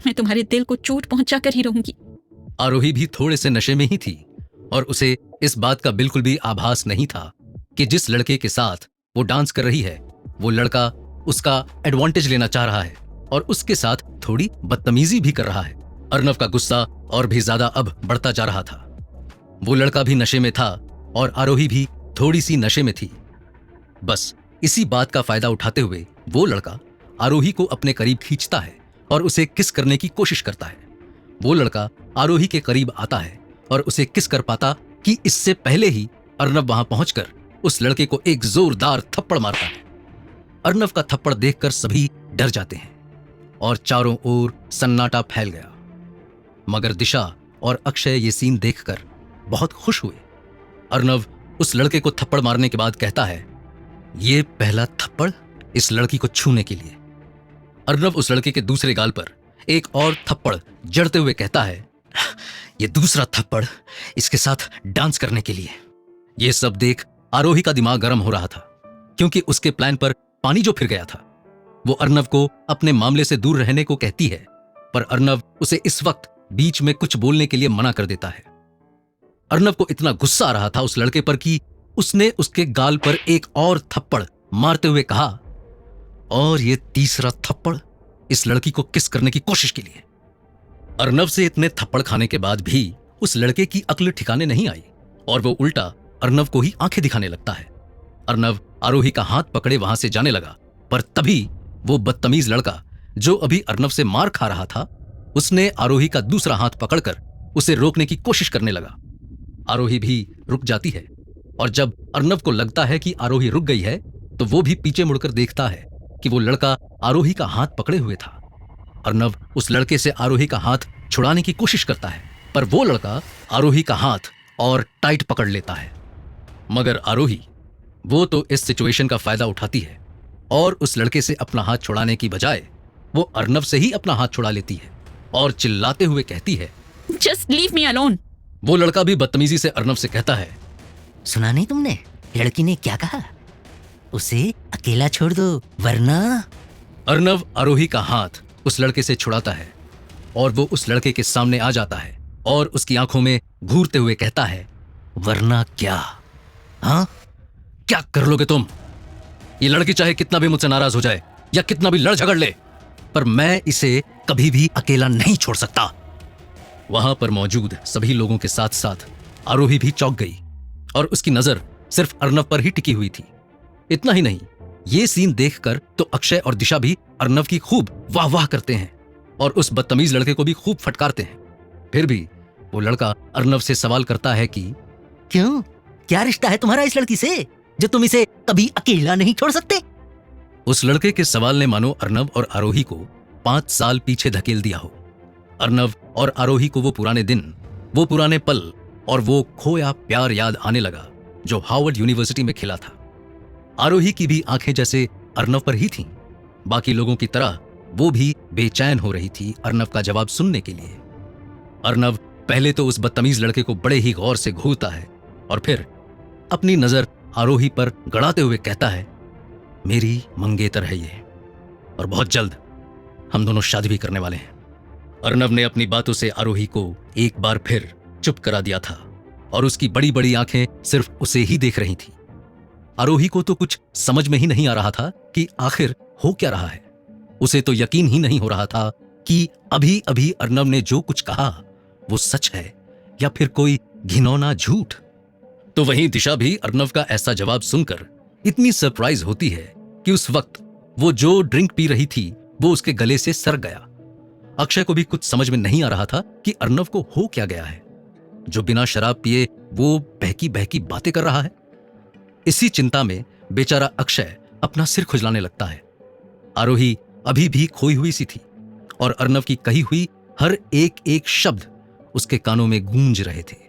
मैं तुम्हारे दिल को चोट पहुंचा कर ही रहूंगी। आरोही भी थोड़े से नशे में ही थी और उसे इस बात का बिल्कुल भी आभास नहीं था कि जिस लड़के के साथ वो डांस कर रही है वो लड़का उसका एडवांटेज लेना चाह रहा है और उसके साथ थोड़ी बदतमीजी भी कर रहा है। अर्नव का गुस्सा और भी ज्यादा अब बढ़ता जा रहा था। वो लड़का भी नशे में था और आरोही भी थोड़ी सी नशे में थी। बस इसी बात का फायदा उठाते हुए वो लड़का आरोही को अपने करीब खींचता है और उसे किस करने की कोशिश करता है। वो लड़का आरोही के करीब आता है और उसे किस कर पाता कि इससे पहले ही अर्नव वहां पहुंचकर उस लड़के को एक जोरदार थप्पड़ मारता है। अर्नव का थप्पड़ देखकर सभी डर जाते हैं और चारों ओर सन्नाटा फैल गया। मगर दिशा और अक्षय ये सीन देखकर बहुत खुश हुए। अर्नव उस लड़के को थप्पड़ मारने के बाद कहता है, ये पहला थप्पड़ इस लड़की को छूने के लिए। अर्नव उस लड़के के दूसरे गाल पर एक और थप्पड़ जड़ते हुए कहता है, ये दूसरा थप्पड़ इसके साथ डांस करने के लिए। ये सब देख आरोही का दिमाग गर्म हो रहा था क्योंकि उसके प्लान पर पानी जो फिर गया था। वो अर्नव को अपने मामले से दूर रहने को कहती है, पर अर्नव उसे इस वक्त बीच में कुछ बोलने के लिए मना कर देता है। अर्नव को इतना गुस्सा आ रहा था उस लड़के पर कि उसने उसके गाल पर एक और थप्पड़ मारते हुए कहा, और ये तीसरा थप्पड़ इस लड़की को किस करने की कोशिश के लिए। अर्नव से इतने थप्पड़ खाने के बाद भी उस लड़के की अक्ल ठिकाने नहीं आई और वो उल्टा अर्नव को ही आंखें दिखाने लगता है। अर्नव आरोही का हाथ पकड़े वहां से जाने लगा, पर तभी वो बदतमीज लड़का जो अभी अर्नव से मार खा रहा था, उसने आरोही का दूसरा हाथ पकड़कर उसे रोकने की कोशिश करने लगा। आरोही भी रुक जाती है और जब अर्नव को लगता है कि आरोही रुक गई है तो वो भी पीछे मुड़कर देखता है कि वो लड़का आरोही का हाथ पकड़े हुए था। अर्नव उस लड़के से आरोही का हाथ छुड़ाने की कोशिश करता है, पर वो लड़का आरोही का हाथ और टाइट पकड़ लेता है। मगर आरोही वो तो इस सिचुएशन का फायदा उठाती है और उस लड़के से अपना हाथ छुड़ाने की बजाय वो अर्नव से ही अपना हाथ छुड़ा लेती है और चिल्लाते हुए कहती है, जस्ट लीव मी अलोन। वो लड़का भी बदतमीजी से अर्नव से कहता है, सुना नहीं तुमने लड़की ने क्या कहा? उसे अकेला छोड़ दो वरना। अर्नव आरोही का हाथ उस लड़के से छुड़ाता है और वो उस लड़के के सामने आ जाता है और उसकी आंखों में घूरते हुए कहता है, वरना क्या? हाँ, क्या कर लोगे तुम? ये लड़की चाहे कितना भी मुझसे नाराज हो जाए या कितना भी लड़ झगड़ ले, पर मैं इसे कभी भी अकेला नहीं छोड़ सकता। वहां पर मौजूद सभी लोगों के साथ साथ आरोही भी चौंक गई और उसकी नजर सिर्फ अर्नव पर ही टिकी हुई थी। इतना ही नहीं, ये सीन देखकर तो अक्षय और दिशा भी अर्नव की खूब वाह वाह करते हैं और उस बदतमीज लड़के को भी खूब फटकारते हैं। फिर भी वो लड़का अर्नव से सवाल करता है कि क्यों, क्या रिश्ता है तुम्हारा इस लड़की से जो तुम इसे कभी अकेला नहीं छोड़ सकते? उस लड़के के सवाल ने मानो अर्नव और आरोही को 5 साल पीछे धकेल दिया हो। अर्नव और आरोही को वो पुराने दिन, वो पुराने पल और वो खोया प्यार याद आने लगा जो हार्वर्ड यूनिवर्सिटी में खिला था। आरोही की भी आंखें जैसे अर्नव पर ही थीं। बाकी लोगों की तरह वो भी बेचैन हो रही थी अर्नव का जवाब सुनने के लिए। अर्नव पहले तो उस बदतमीज लड़के को बड़े ही गौर से घूरता है और फिर अपनी नजर आरोही पर गड़ाते हुए कहता है, मेरी मंगेतर है ये और बहुत जल्द हम दोनों शादी भी करने वाले हैं। अर्नव ने अपनी बातों से आरोही को एक बार फिर चुप करा दिया था और उसकी बड़ी बड़ी आंखें सिर्फ उसे ही देख रही थी। आरोही को तो कुछ समझ में ही नहीं आ रहा था कि आखिर हो क्या रहा है। उसे तो यकीन ही नहीं हो रहा था कि अभी अभी अर्नव ने जो कुछ कहा वो सच है या फिर कोई घिनौना झूठ। तो वहीं दिशा भी अर्नव का ऐसा जवाब सुनकर इतनी सरप्राइज होती है कि उस वक्त वो जो ड्रिंक पी रही थी वो उसके गले से सर गया। अक्षय को भी कुछ समझ में नहीं आ रहा था कि अर्नव को हो क्या गया है जो बिना शराब पिए वो बहकी बहकी बातें कर रहा है। इसी चिंता में बेचारा अक्षय अपना सिर खुजलाने लगता है। आरोही अभी भी खोई हुई सी थी और अर्नव की कही हुई हर एक एक शब्द उसके कानों में गूंज रहे थे।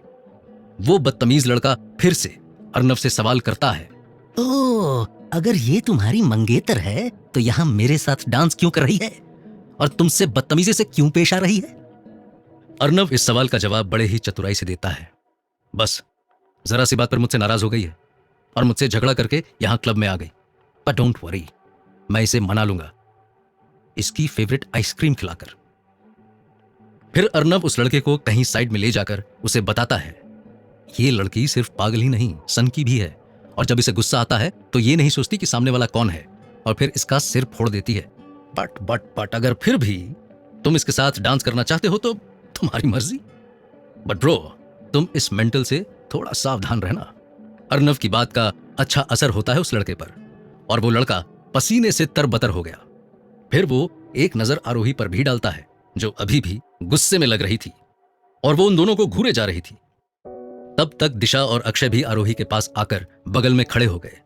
वो बदतमीज लड़का फिर से अर्नव से सवाल करता है, ओह, अगर ये तुम्हारी मंगेतर है तो यहाँ मेरे साथ डांस क्यों कर रही है और तुमसे बदतमीजी से क्यों पेश आ रही है? अर्नव इस सवाल का जवाब बड़े ही चतुराई से देता है। बस जरा सी बात पर मुझसे नाराज हो गई है और मुझसे झगड़ा करके यहां क्लब में आ गई। पर डोंट वरी, मैं इसे मना लूंगा इसकी फेवरेट आइसक्रीम खिलाकर। फिर अर्नव उस लड़के को कहीं साइड में ले जाकर उसे बताता है ये लड़की सिर्फ पागल ही नहीं सनकी भी है, और जब इसे गुस्सा आता है तो ये नहीं सोचती कि सामने वाला कौन है और फिर इसका सिर फोड़ देती है। बट अगर फिर भी तुम इसके साथ डांस करना चाहते हो तो तुम्हारी मर्जी, बट ब्रो तुम इस मेंटल से थोड़ा सावधान रहना। अर्नव की बात का अच्छा असर होता है उस लड़के पर और वो लड़का पसीने से तरबतर हो गया। फिर वो एक नजर आरोही पर भी डालता है जो अभी भी गुस्से में लग रही थी और वो उन दोनों को घूरे जा रही थी। तब तक दिशा और अक्षय भी आरोही के पास आकर बगल में खड़े हो गए।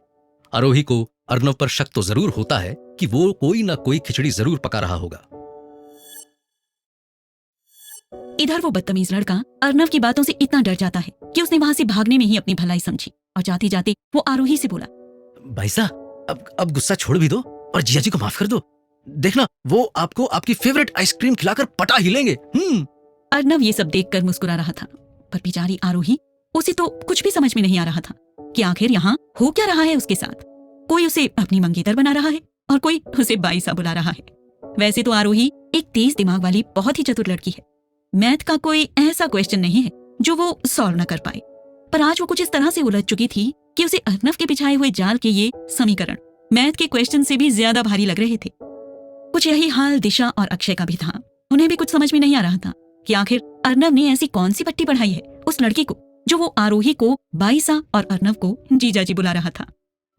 आरोही को अर्नव पर शक तो जरूर होता है कि वो कोई ना कोई खिचड़ी जरूर पका रहा होगा। इधर वो बदतमीज लड़का अर्नव की बातों से इतना डर जाता है कि उसने वहां से भागने में ही अपनी भलाई समझी और जाते जाते वो आरोही से बोला, भाई साहब अब गुस्सा छोड़ भी दो और जिया जी को माफ कर दो। देखना वो आपको आपकी फेवरेट आइसक्रीम खिलाकर पटा ही लेंगे। अर्नव ये सब देखकर मुस्कुरा रहा था, पर बेचारी आरोही, उसे तो कुछ भी समझ में नहीं आ रहा था कि आखिर यहाँ हो क्या रहा है उसके साथ। कोई उसे अपनी मंगेतर बना रहा है और कोई उसे बाईसा बुला रहा है। वैसे तो आरोही एक तेज दिमाग वाली बहुत ही चतुर लड़की है। मैथ का कोई ऐसा क्वेश्चन नहीं है जो वो सॉल्व न कर पाए, पर आज वो कुछ इस तरह से उलझ चुकी थी कि उसे अर्नव के बिछाए हुए जाल के ये समीकरण मैथ के क्वेश्चन से भी ज्यादा भारी लग रहे थे। कुछ यही हाल दिशा और अक्षय का भी था। उन्हें भी कुछ समझ में नहीं आ रहा था कि आखिर अर्नव ने ऐसी कौन सी पट्टी पढ़ाई है उस लड़की को जो वो आरोही को बाईसा और अर्नव को जीजाजी बुला रहा था।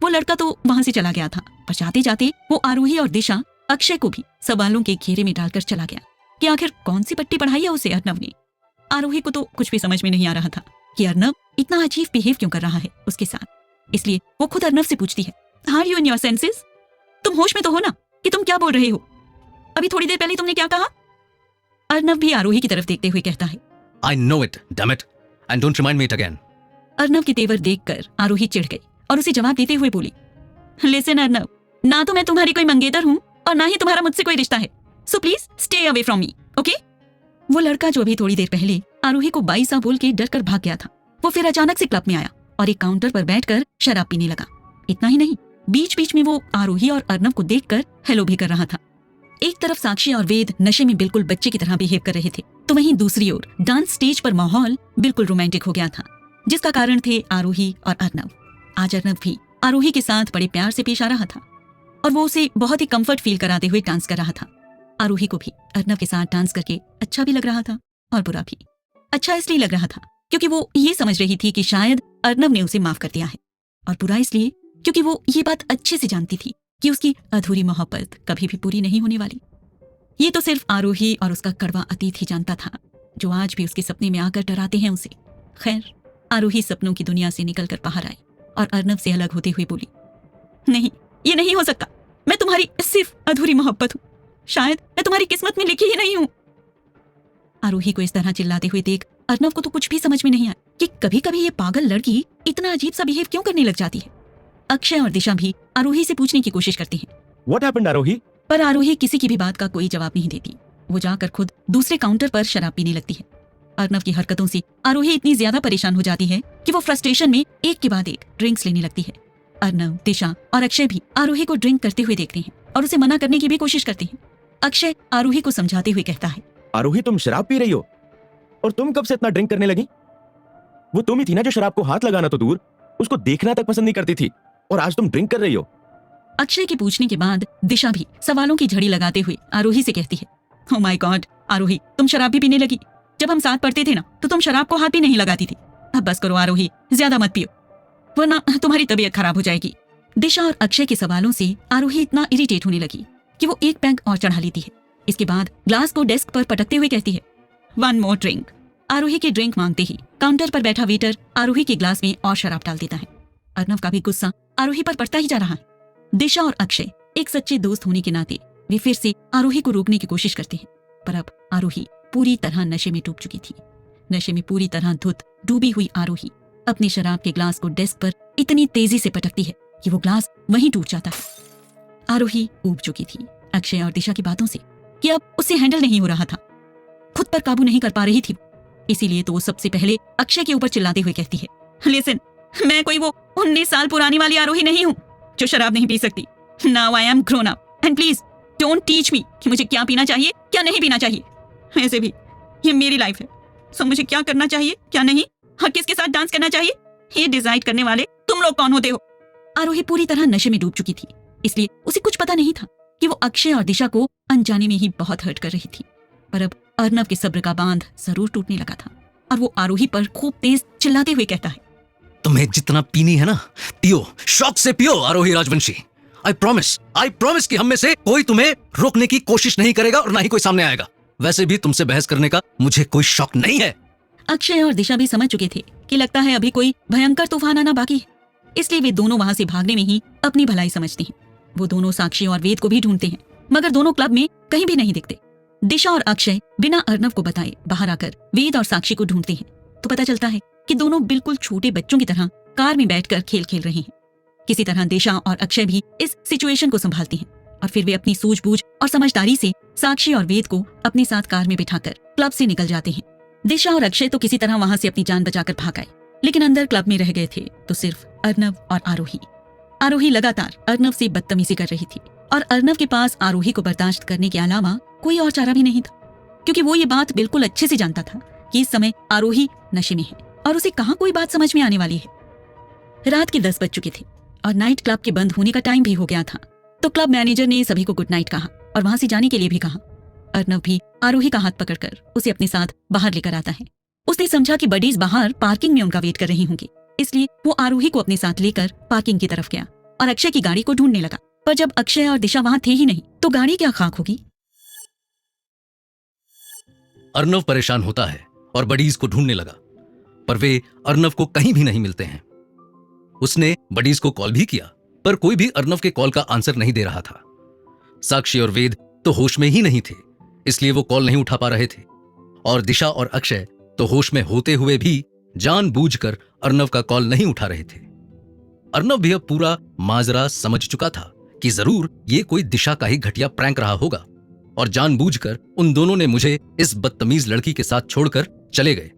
वो लड़का तो वहां से चला गया था, पर जाते जाते वो आरोही और दिशा अक्षय को भी सवालों के घेरे में डालकर चला गया कि आखिर कौन सी पट्टी पढ़ाई है उसे अर्नव ने। आरोही को तो कुछ भी समझ में नहीं आ रहा था कि अर्नव इतना अजीब बिहेव क्यों कर रहा है उसके साथ। इसलिए वो खुद अर्नव से पूछती है, are you in your senses? तुम होश में तो हो ना कि तुम क्या बोल रहे हो? अभी थोड़ी देर पहले तुमने क्या कहा? अर्नव भी आरोही की तरफ देखते हुए कहता है, I know it, damn it, and don't remind me it again. Arnav के तेवर देखकर आरोही चिढ़ गई और उसे जवाब देते हुए बोली, लिसन अर्नव, ना तो मैं तुम्हारी कोई मंगेतर हूँ और ना ही तुम्हारा मुझसे कोई रिश्ता है, so please stay away from me, okay? वो लड़का जो अभी थोड़ी देर पहले आरोही को बाईसा बोल के डर कर भाग गया था, वो फिर अचानक से क्लब में आया और एक काउंटर पर बैठकर शराब पीने लगा। इतना ही नहीं, बीच बीच में वो आरोही और अर्नव को देखकर हेलो भी कर रहा था। एक तरफ साक्षी और वेद नशे में बिल्कुल बच्चे की तरह बिहेव कर रहे थे, तो वहीं दूसरी ओर डांस स्टेज पर माहौल बिल्कुल रोमांटिक हो गया था, जिसका कारण थे आरोही और अर्नव। आज अर्नव भी आरोही के साथ बड़े प्यार से पेश आ रहा था और वो उसे बहुत ही कंफर्ट फील कराते हुए डांस कर रहा था। आरोही को भी अर्नव के साथ डांस करके अच्छा भी लग रहा था और बुरा भी। अच्छा इसलिए लग रहा था क्योंकि वो ये समझ रही थी कि शायद अर्नव ने उसे माफ कर दिया है, और बुरा इसलिए क्योंकि वो ये बात अच्छे से जानती थी कि उसकी अधूरी मोहब्बत कभी भी पूरी नहीं होने वाली। ये तो सिर्फ आरोही और उसका कड़वा अतीत ही जानता था, जो आज भी उसके सपने में आकर डराते हैं उसे। खैर, आरोही सपनों की दुनिया से निकलकर बाहर आई और अर्नव से अलग होते हुए बोली, नहीं, ये नहीं हो सकता, मैं तुम्हारी सिर्फ अधूरी मोहब्बत हूँ, शायद मैं तुम्हारी किस्मत में लिखी ही नहीं हूँ। आरोही को इस तरह चिल्लाते हुए देख अर्नव को तो कुछ भी समझ में नहीं आया कि कभी कभी ये पागल लड़की इतना अजीब सा बिहेव क्यों करने लग जाती है। अक्षय और दिशा भी आरोही से पूछने की कोशिश करती हैं, What happened, आरोही? पर आरोही किसी की भी बात का कोई जवाब नहीं देती। वो जाकर खुद दूसरे काउंटर पर शराब पीने लगती है। अर्नव की हरकतों से आरोही इतनी ज्यादा परेशान हो जाती है कि वो फ्रस्ट्रेशन में एक के बाद एक ड्रिंक्स लेने लगती है। अर्नव, दिशा और अक्षय भी आरोही को ड्रिंक करते हुए देखते हैं और उसे मना करने की भी कोशिश करते हैं। अक्षय आरोही को समझाते हुए कहता है, आरोही, तुम शराब पी रही हो और तुम कब से इतना ड्रिंक करने लगी? वो तुम ही थी ना जो शराब को हाथ लगाना तो दूर, उसको देखना तक पसंद नहीं करती थी, और आज तुम ड्रिंक कर रही हो। अक्षय के पूछने के बाद दिशा भी सवालों की झड़ी लगाते हुए आरोही से कहती है, ओह माय गॉड आरोही, तुम शराब भी पीने लगी? जब हम साथ पढ़ते थे ना तो तुम शराब को हाथ भी नहीं लगाती थी। अब बस करो आरोही, ज्यादा मत पियो वरना तुम्हारी तबीयत खराब हो जाएगी। दिशा और अक्षय के सवालों से आरोही इतना इरिटेट होने लगी कि वो एक पैक और चढ़ा लेती है। इसके बाद ग्लास को डेस्क पर पटकते हुए कहती है, वन मोर ड्रिंक। आरोही की ड्रिंक मांगते ही काउंटर पर बैठा वेटर आरोही के ग्लास में और शराब डाल देता है। अर्नव का भी गुस्सा आरोही पर पड़ता ही जा रहा है। दिशा और अक्षय एक सच्चे दोस्त होने के नाते वे फिर से आरोही को रोकने की कोशिश करते हैं, पर अब आरोही पूरी तरह नशे में डूब चुकी थी। नशे में पूरी तरह धुत डूबी हुई आरोही अपनी शराब के ग्लास को डेस्क पर इतनी तेजी से पटकती है कि वो ग्लास वहीं टूट जाता है। आरोही ऊब चुकी थी अक्षय और दिशा की बातों से कि अब उससे हैंडल नहीं हो रहा था, खुद पर काबू नहीं कर पा रही थी। इसीलिए तो वो सबसे पहले अक्षय के ऊपर चिल्लाते हुए कहती है, लिसन, मैं कोई वो 19 साल पुरानी वाली आरोही नहीं हूँ जो शराब नहीं पी सकती। Now I am grown up and please don't teach me कि मुझे क्या पीना चाहिए क्या नहीं पीना चाहिए। वैसे भी ये मेरी लाइफ है, सो मुझे क्या करना चाहिए क्या नहीं, और किसके साथ डांस करना चाहिए, ये डिसाइड करने वाले तुम लोग कौन होते हो। आरोही पूरी तरह नशे में डूब चुकी थी, इसलिए उसे कुछ पता नहीं था कि वो अक्षय और दिशा को अनजाने में ही बहुत हर्ट कर रही थी। पर अब अर्नव के सब्र का बांध जरूर टूटने लगा था और वो आरोही पर खूब तेज चिल्लाते हुए कहता है, तुम्हें जितना पीनी है ना पियो, शौक से पियो आरोही राजवंशी। आई प्रॉमिस कि हम में से कोई तुम्हें रोकने की कोशिश नहीं करेगा और ना ही कोई सामने आएगा। वैसे भी तुमसे बहस करने का मुझे कोई शौक नहीं है। अक्षय और दिशा भी समझ चुके थे कि लगता है अभी कोई भयंकर तूफान आना बाकी है, इसलिए वे दोनों वहां से भागने में ही अपनी भलाई समझते हैं। वो दोनों साक्षी और वेद को भी ढूंढते हैं, मगर दोनों क्लब में कहीं भी नहीं दिखते। दिशा और अक्षय बिना अर्नव को बताए बाहर आकर वेद और साक्षी को ढूंढते हैं तो पता चलता है कि दोनों बिल्कुल छोटे बच्चों की तरह कार में बैठकर खेल खेल रहे हैं। किसी तरह दिशा और अक्षय भी इस सिचुएशन को संभालते हैं और फिर वे अपनी सूझबूझ और समझदारी से साक्षी और वेद को अपने साथ कार में बिठाकर क्लब से निकल जाते हैं। दिशा और अक्षय तो किसी तरह वहां से अपनी जान बचाकर भाग आए, लेकिन अंदर क्लब में रह गए थे तो सिर्फ अर्नव और आरोही। आरोही लगातार अर्नव से बदतमीजी कर रही थी और अर्नव के पास आरोही को बर्दाश्त करने के अलावा कोई और चारा भी नहीं था, क्योंकि वो ये बात बिल्कुल अच्छे से जानता था कि इस समय आरोही नशे में है और उसे कहाँ कोई बात समझ में आने वाली है। रात के 10 बज चुके थे और नाइट क्लब के बंद होने का टाइम भी हो गया था, तो क्लब मैनेजर ने सभी को गुड नाइट कहा और वहां से जाने के लिए भी कहा। अर्नव भी आरोही का हाथ पकड़कर उसे अपने साथ बाहर लेकर आता है। उसने समझा कि बडीज बाहर पार्किंग में उनका वेट कर रही होंगी, इसलिए वो आरोही को अपने साथ लेकर पार्किंग की तरफ गया और अक्षय की गाड़ी को ढूंढने लगा। पर जब अक्षय और दिशा वहां थे ही नहीं तो गाड़ी क्या खाक होगी। अर्नव परेशान होता है और बडीज को ढूंढने लगा, पर वे अर्नव को कहीं भी नहीं मिलते हैं। उसने बडीज को कॉल भी किया पर कोई भी अर्नव के कॉल का आंसर नहीं दे रहा था। साक्षी और वेद तो होश में ही नहीं थे, इसलिए वो कॉल नहीं उठा पा रहे थे और दिशा और अक्षय तो होश में होते हुए भी जानबूझकर अर्नव का कॉल नहीं उठा रहे थे। अर्नव भी अब पूरा माजरा समझ चुका था कि जरूर ये कोई दिशा का ही घटिया प्रैंक रहा होगा और जानबूझकर उन दोनों ने मुझे इस बदतमीज लड़की के साथ छोड़कर चले गए।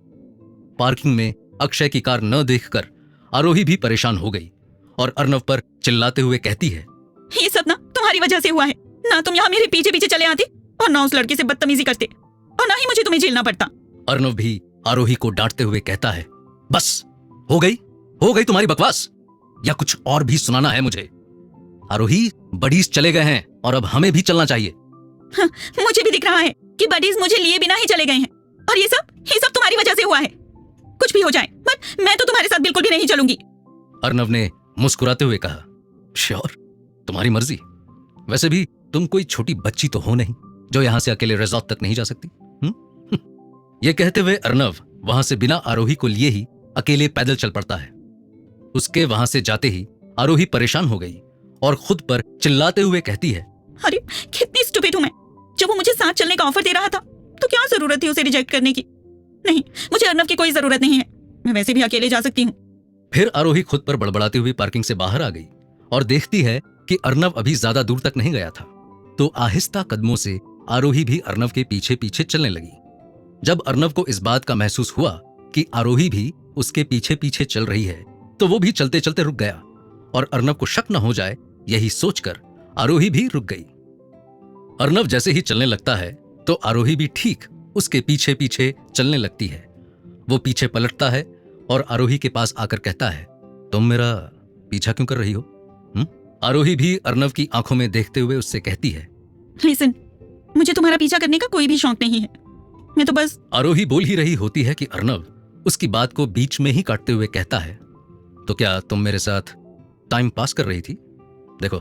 पार्किंग में अक्षय की कार न देखकर आरोही भी परेशान हो गई और अर्नव पर चिल्लाते हुए कहती है, ये सब ना तुम्हारी वजह से हुआ है, ना तुम यहाँ मेरे पीछे पीछे चले आते और ना उस लड़के से बदतमीजी करते और ना ही मुझे तुम्हें झेलना पड़ता। अर्नव भी आरोही को डांटते हुए कहता है, बस हो गई तुम्हारी बकवास, या कुछ और भी सुनाना है मुझे? आरोही, बडीज चले गए हैं और अब हमें भी चलना चाहिए। हाँ, मुझे भी दिख रहा है कि बडीज मुझे लिए बिना ही चले गए हैं और ये सब तुम्हारी वजह से हुआ है। कुछ भी हो जाए बट मैं तो तुम्हारे साथ बिल्कुल भी नहीं चलूंगी। अर्नव ने मुस्कुराते हुए कहा, श्योर, तुम्हारी मर्जी। वैसे भी तुम कोई छोटी बच्ची तो हो नहीं जो यहां से अकेले रिजॉर्ट तक नहीं जा सकती। ये कहते हुए अर्नव वहां से बिना आरोही को लिए ही अकेले पैदल चल पड़ता है। उसके वहां से जाते ही आरोही परेशान हो गई और खुद पर चिल्लाते हुए कहती है, अरे कितनी स्टूपिड हूं मैं, जब वो मुझे साथ चलने का ऑफर दे रहा था तो क्या जरूरत थी उसे रिजेक्ट करने की। नहीं, मुझे अर्नव की कोई जरूरत नहीं है, मैं वैसे भी अकेले जा सकती हूँ। फिर आरोही खुद पर बड़बड़ाती हुई पार्किंग से बाहर आ गई और देखती है कि अर्नव अभी ज्यादा दूर तक नहीं गया था, तो आहिस्ता कदमों से आरोही भी अर्नव के पीछे पीछे चलने लगी। जब अर्नव को इस बात का महसूस हुआ कि आरोही भी उसके पीछे पीछे चल रही है तो वो भी चलते चलते रुक गया और अर्नव को शक न हो जाए यही सोचकर आरोही भी रुक गई। अर्नव जैसे ही चलने लगता है तो आरोही भी ठीक उसके पीछे पीछे चलने लगती है। वो पीछे पलटता है और आरोही के पास आकर कहता है, तुम मेरा पीछा क्यों कर रही हो? आरोही भी अर्नव की आंखों में देखते हुए उससे कहती है, लिसन, मुझे तुम्हारा पीछा करने का कोई भी शौक नहीं है, मैं तो बस। आरोही बोल ही रही होती है कि अर्नव उसकी बात को बीच में ही काटते हुए कहता है, तो क्या तुम मेरे साथ टाइम पास कर रही थी? देखो,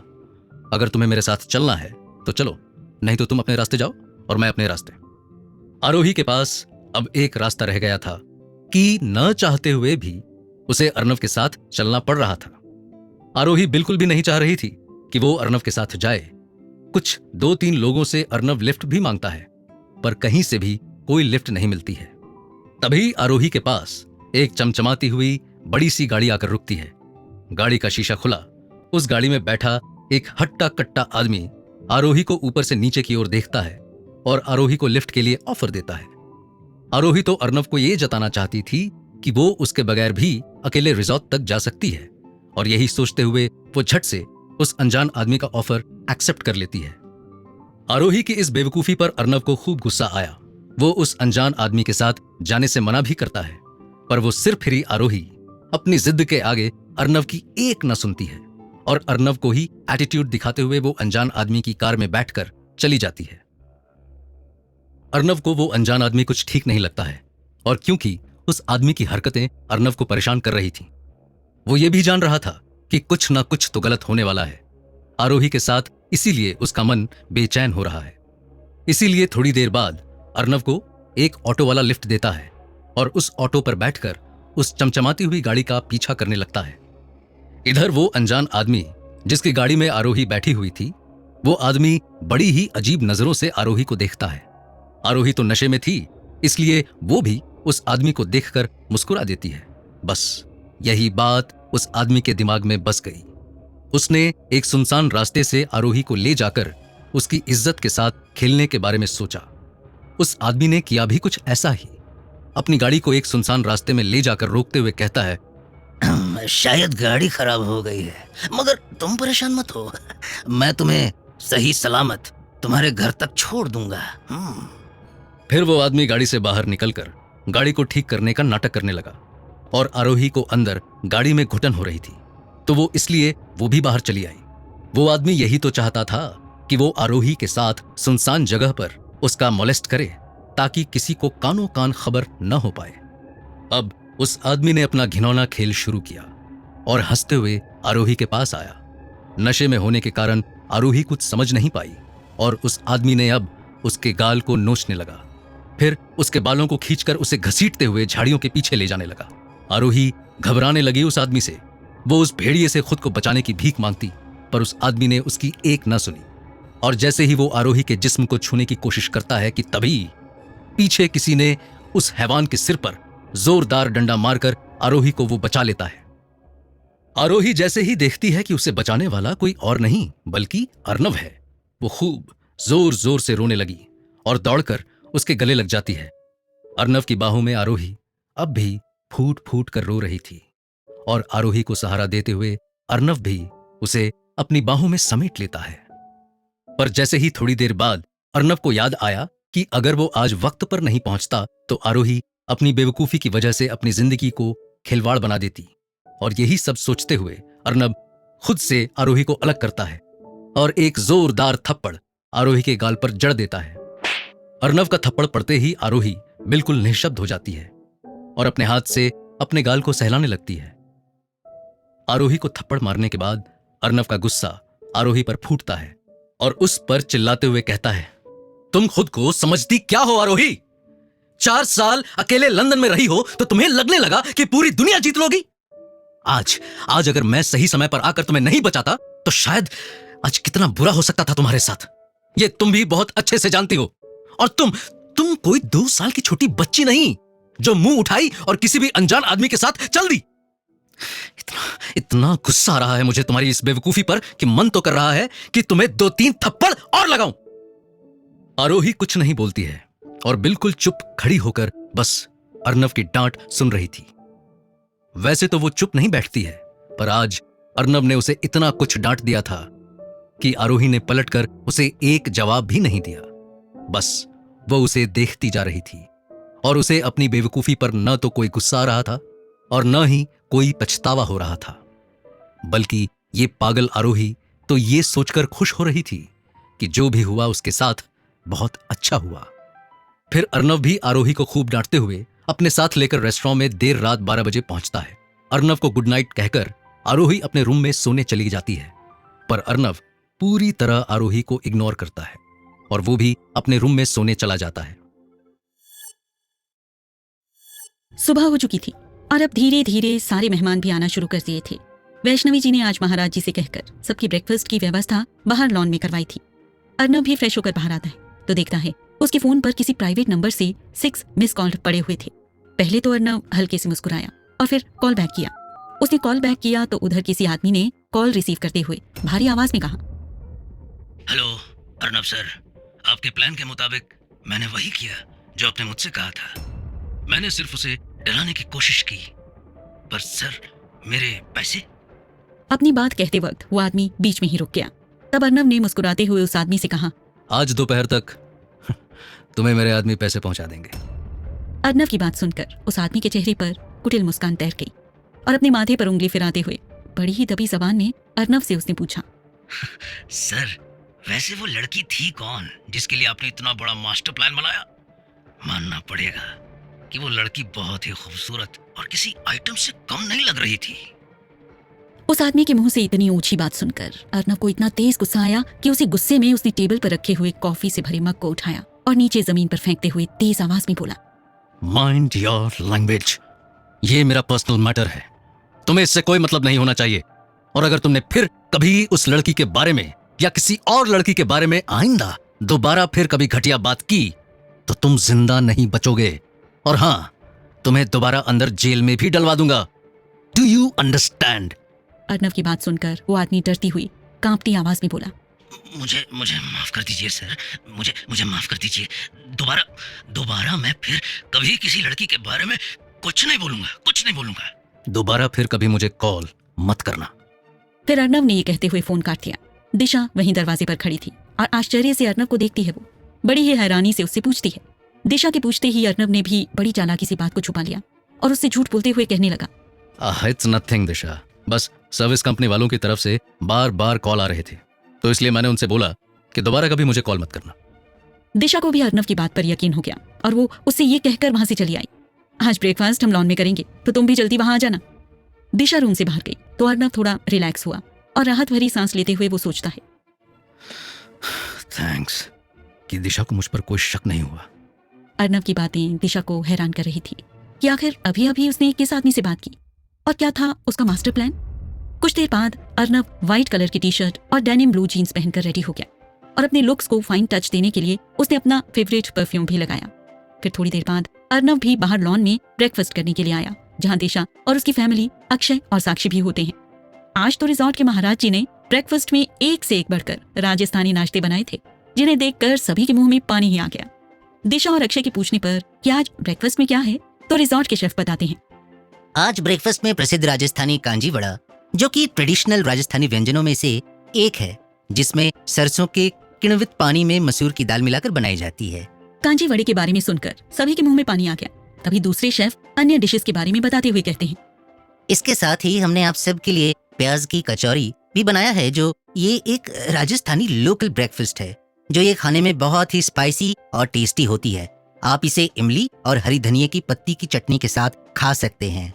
अगर तुम्हें मेरे साथ चलना है तो चलो, नहीं तो तुम अपने रास्ते जाओ और मैं अपने रास्ते। आरोही के पास अब एक रास्ता रह गया था कि न चाहते हुए भी उसे अर्नव के साथ चलना पड़ रहा था। आरोही बिल्कुल भी नहीं चाह रही थी कि वो अर्नव के साथ जाए। कुछ 2-3 लोगों से अर्नव लिफ्ट भी मांगता है, पर कहीं से भी कोई लिफ्ट नहीं मिलती है। तभी आरोही के पास एक चमचमाती हुई बड़ी सी गाड़ी आकर रुकती है। गाड़ी का शीशा खुला, उस गाड़ी में बैठा एक हट्टा कट्टा आदमी आरोही को ऊपर से नीचे की ओर देखता है और आरोही को लिफ्ट के लिए ऑफर देता है। आरोही तो अर्नव को यह जताना चाहती थी कि वो उसके बगैर भी अकेले रिजॉर्ट तक जा सकती है, और यही सोचते हुए वो झट से उस अनजान आदमी का ऑफर एक्सेप्ट कर लेती है। आरोही की इस बेवकूफी पर अर्नव को खूब गुस्सा आया। वो उस अनजान आदमी के साथ जाने से मना भी करता है, पर वो सिर फिरी आरोही अपनी जिद के आगे अर्नव की एक न सुनती है और अर्नव को ही एटीट्यूड दिखाते हुए वो अनजान आदमी की कार में बैठकर चली जाती है। अर्नव को वो अनजान आदमी कुछ ठीक नहीं लगता है, और क्योंकि उस आदमी की हरकतें अर्नव को परेशान कर रही थीं, वो ये भी जान रहा था कि कुछ ना कुछ तो गलत होने वाला है आरोही के साथ, इसीलिए उसका मन बेचैन हो रहा है। इसीलिए थोड़ी देर बाद अर्नव को एक ऑटो वाला लिफ्ट देता है और उस ऑटो पर बैठकर उस चमचमाती हुई गाड़ी का पीछा करने लगता है। इधर वो अनजान आदमी जिसकी गाड़ी में आरोही बैठी हुई थी, वो आदमी बड़ी ही अजीब नजरों से आरोही को देखता है। आरोही तो नशे में थी, इसलिए वो भी उस आदमी को देखकर मुस्कुरा देती है। बस यही बात उस आदमी के दिमाग में बस गई। उसने एक सुनसान रास्ते से आरोही को ले जाकर उसकी इज्जत के साथ खेलने के बारे में सोचा। उस आदमी ने किया भी कुछ ऐसा ही। अपनी गाड़ी को एक सुनसान रास्ते में ले जाकर रोकते हुए कहता है, शायद गाड़ी खराब हो गई है, मगर तुम परेशान मत हो, मैं तुम्हें सही सलामत तुम्हारे घर तक छोड़ दूंगा। फिर वो आदमी गाड़ी से बाहर निकलकर गाड़ी को ठीक करने का नाटक करने लगा, और आरोही को अंदर गाड़ी में घुटन हो रही थी, तो वो इसलिए वो भी बाहर चली आई। वो आदमी यही तो चाहता था कि वो आरोही के साथ सुनसान जगह पर उसका मोलेस्ट करे, ताकि किसी को कानों कान खबर न हो पाए। अब उस आदमी ने अपना घिनौना खेल शुरू किया और हंसते हुए आरोही के पास आया। नशे में होने के कारण आरोही कुछ समझ नहीं पाई, और उस आदमी ने अब उसके गाल को नोचने लगा। फिर उसके बालों को खींचकर उसे घसीटते हुए झाड़ियों के पीछे ले जाने लगा। आरोही घबराने लगी उस आदमी से। वो उस भेड़िए से खुद को बचाने की भीख मांगती, पर उस आदमी ने उसकी एक न सुनी, और जैसे ही वो आरोही के जिस्म को छूने की कोशिश करता है कि तभी पीछे किसी ने उस हैवान के सिर पर जोरदार डंडा मारकर आरोही को वो बचा लेता है। आरोही जैसे ही देखती है कि उसे बचाने वाला कोई और नहीं बल्कि अर्नव है, वो खूब जोर जोर से रोने लगी और दौड़कर उसके गले लग जाती है। अर्नव की बाहों में आरोही अब भी फूट फूट कर रो रही थी, और आरोही को सहारा देते हुए अर्नव भी उसे अपनी बाहों में समेट लेता है। पर जैसे ही थोड़ी देर बाद अर्नव को याद आया कि अगर वो आज वक्त पर नहीं पहुंचता तो आरोही अपनी बेवकूफी की वजह से अपनी जिंदगी को खिलवाड़ बना देती, और यही सब सोचते हुए अर्नव खुद से आरोही को अलग करता है और एक जोरदार थप्पड़ आरोही के गाल पर जड़ देता है। अर्नव का थप्पड़ पड़ते ही आरोही बिल्कुल निःशब्द हो जाती है और अपने हाथ से अपने गाल को सहलाने लगती है। आरोही को थप्पड़ मारने के बाद अर्नव का गुस्सा आरोही पर फूटता है और उस पर चिल्लाते हुए कहता है, तुम खुद को समझती क्या हो आरोही? 4 साल अकेले लंदन में रही हो तो तुम्हें लगने लगा कि पूरी दुनिया जीत लोगी। आज अगर मैं सही समय पर आकर तुम्हें नहीं बचाता तो शायद आज कितना बुरा हो सकता था तुम्हारे साथ। ये तुम भी बहुत अच्छे से जानती हो। और तुम कोई 2 साल की छोटी बच्ची नहीं जो मुंह उठाई और किसी भी अनजान आदमी के साथ चल दी। इतना गुस्सा आ रहा है मुझे तुम्हारी इस बेवकूफी पर कि मन तो कर रहा है कि तुम्हें 2-3 थप्पड़ और लगाऊं। आरोही कुछ नहीं बोलती है और बिल्कुल चुप खड़ी होकर बस अर्नव की डांट सुन रही थी। वैसे तो वो चुप नहीं बैठती है, पर आज अर्नव ने उसे इतना कुछ डांट दिया था कि आरोही ने पलटकर उसे एक जवाब भी नहीं दिया। बस वो उसे देखती जा रही थी और उसे अपनी बेवकूफी पर न तो कोई गुस्सा आ रहा था और न ही कोई पछतावा हो रहा था, बल्कि ये पागल आरोही तो ये सोचकर खुश हो रही थी कि जो भी हुआ उसके साथ बहुत अच्छा हुआ। फिर अर्नव भी आरोही को खूब डांटते हुए अपने साथ लेकर रेस्टोरेंट में देर रात 12 बजे पहुंचता है। अर्नव को गुड नाइट कहकर आरोही अपने रूम में सोने चली जाती है, पर अर्नव पूरी तरह आरोही को इग्नोर करता है और वो भी अपने रूम में सोने चला जाता है। सुबह हो चुकी थी और अब धीरे धीरे सारे मेहमान भी आना शुरू कर दिए थे। वैष्णवी जी ने आज महाराज जी से कहकर सबकी ब्रेकफास्ट की व्यवस्था बाहर लॉन में करवाई थी। अर्नव भी फ्रेश होकर बाहर आता है तो देखता है उसके फोन पर किसी प्राइवेट नंबर से 6 मिस कॉल पड़े हुए थे। पहले तो अर्नव हल्के से मुस्कुराया और फिर कॉल बैक किया। उसने कॉल बैक किया तो उधर किसी आदमी ने कॉल रिसीव करते हुए भारी आवाज में कहा, हेलो अर्नब सर, आपके प्लान के मुताबिक मैंने वही किया जो आपने मुझसे कहा था। मैंने सिर्फ उसे डराने की कोशिश की, पर सर मेरे पैसे। अपनी बात कहते वक्त वो आदमी बीच में ही रुक गया। तब अर्नब ने मुस्कुराते हुए उस आदमी से कहा, आज दोपहर तक तुम्हें मेरे आदमी पैसे पहुंचा देंगे। अर्नब की बात सुनकर उस आदमी के चेहरे पर कुटिल मुस्कान तैर गई और अपने माथे पर उंगली फिराते हुए बड़ी ही दबी जबान में अर्नब से उसने पूछा, सर वैसे वो लड़की थी कौन जिसके लिए आपने इतना बड़ा मास्टर प्लान बनाया? मानना पड़ेगा कि वो लड़की बहुत ही खूबसूरत और किसी आइटम से कम नहीं लग रही थी। उस आदमी के मुंह से इतनी ऊंची बात सुनकर अर्नब को इतना तेज गुस्सा आया कि उसी गुस्से में उसने टेबल पर रखे हुए कॉफी से भरे मग को उठाया और नीचे जमीन पर फेंकते हुए तेज आवाज में बोला, माइंड योर लैंग्वेज। ये मेरा पर्सनल मैटर है, तुम्हें इससे कोई मतलब नहीं होना चाहिए। और अगर तुमने फिर कभी उस लड़की के बारे में या किसी और लड़की के बारे में आइंदा दोबारा फिर कभी घटिया बात की तो तुम जिंदा नहीं बचोगे। और हाँ, तुम्हें दोबारा अंदर जेल में भी डलवा दूंगा। Do you understand? अर्नब की बात सुनकर वो आदमी डरती हुई कांपती आवाज में बोला, मुझे मुझे माफ कर दीजिए सर, मुझे माफ कर दीजिए। दोबारा मैं फिर कभी किसी लड़की के बारे में कुछ नहीं बोलूंगा। दोबारा फिर कभी मुझे कॉल मत करना। फिर अर्नब ने ये कहते हुए फोन काट दिया। दिशा वहीं दरवाजे पर खड़ी थी और आश्चर्य से अर्नब को देखती है। वो बड़ी ही हैरानी से उससे पूछती है। दिशा के पूछते ही अर्नब ने भी बड़ी चालाकी से बात को छुपा लिया और उससे झूठ बोलते हुए कहने लगा, it's nothing Disha, bus service company वालों की तरफ से बार बार कॉल आ रहे थे, तो इसलिए मैंने उनसे बोला कि दोबारा कभी मुझे कॉल मत करना। दिशा को भी अर्नब की बात पर यकीन हो गया और वो उससे ये कहकर वहां से चली आई, आज ब्रेकफास्ट हम लॉन में करेंगे तो तुम भी जल्दी वहां आ जाना। दिशा रूम से बाहर गई तो अर्नब थोड़ा रिलैक्स हुआ और राहत भरी सांस लेते हुए वो सोचता है, थैंक्स कि दिशा को मुझ पर कोई शक नहीं हुआ। अर्नब की बातें दिशा को हैरान कर रही थी कि आखिर अभी अभी उसने किस आदमी से बात की और क्या था उसका मास्टर प्लान। कुछ देर बाद अर्नब व्हाइट कलर की टी शर्ट और डेनिम ब्लू जीन्स पहनकर रेडी हो गया और अपने लुक्स को फाइन टच देने के लिए उसने अपना फेवरेट परफ्यूम भी लगाया। फिर थोड़ी देर बाद अर्नब भी बाहर लॉन में ब्रेकफास्ट करने के लिए आया, जहां दिशा और उसकी फैमिली अक्षय और साक्षी भी होते हैं। आज तो रिजॉर्ट के महाराज जी ने ब्रेकफास्ट में एक से एक बढ़कर राजस्थानी नाश्ते बनाए थे, जिन्हें देखकर सभी के मुंह में पानी ही आ गया। दिशा और अक्षय के पूछने पर कि आज ब्रेकफास्ट में क्या है, तो रिजॉर्ट के शेफ बताते हैं, आज ब्रेकफास्ट में प्रसिद्ध राजस्थानी कांजी वड़ा, जो कि ट्रेडिशनल राजस्थानी व्यंजनों में से एक है, जिसमें सरसों के किण्वित पानी में मसूर की दाल मिलाकर बनाई जाती है। कांजी वड़े के बारे में सुनकर सभी के मुंह में पानी आ गया। तभी दूसरे शेफ अन्य डिशेस के बारे में बताते हुए कहते हैं, इसके साथ ही हमने आप सब के लिए प्याज की कचौरी भी बनाया है, जो ये एक राजस्थानी लोकल ब्रेकफास्ट है, जो ये खाने में बहुत ही स्पाइसी और टेस्टी होती है। आप इसे इमली और हरी धनिया की पत्ती की चटनी के साथ खा सकते हैं।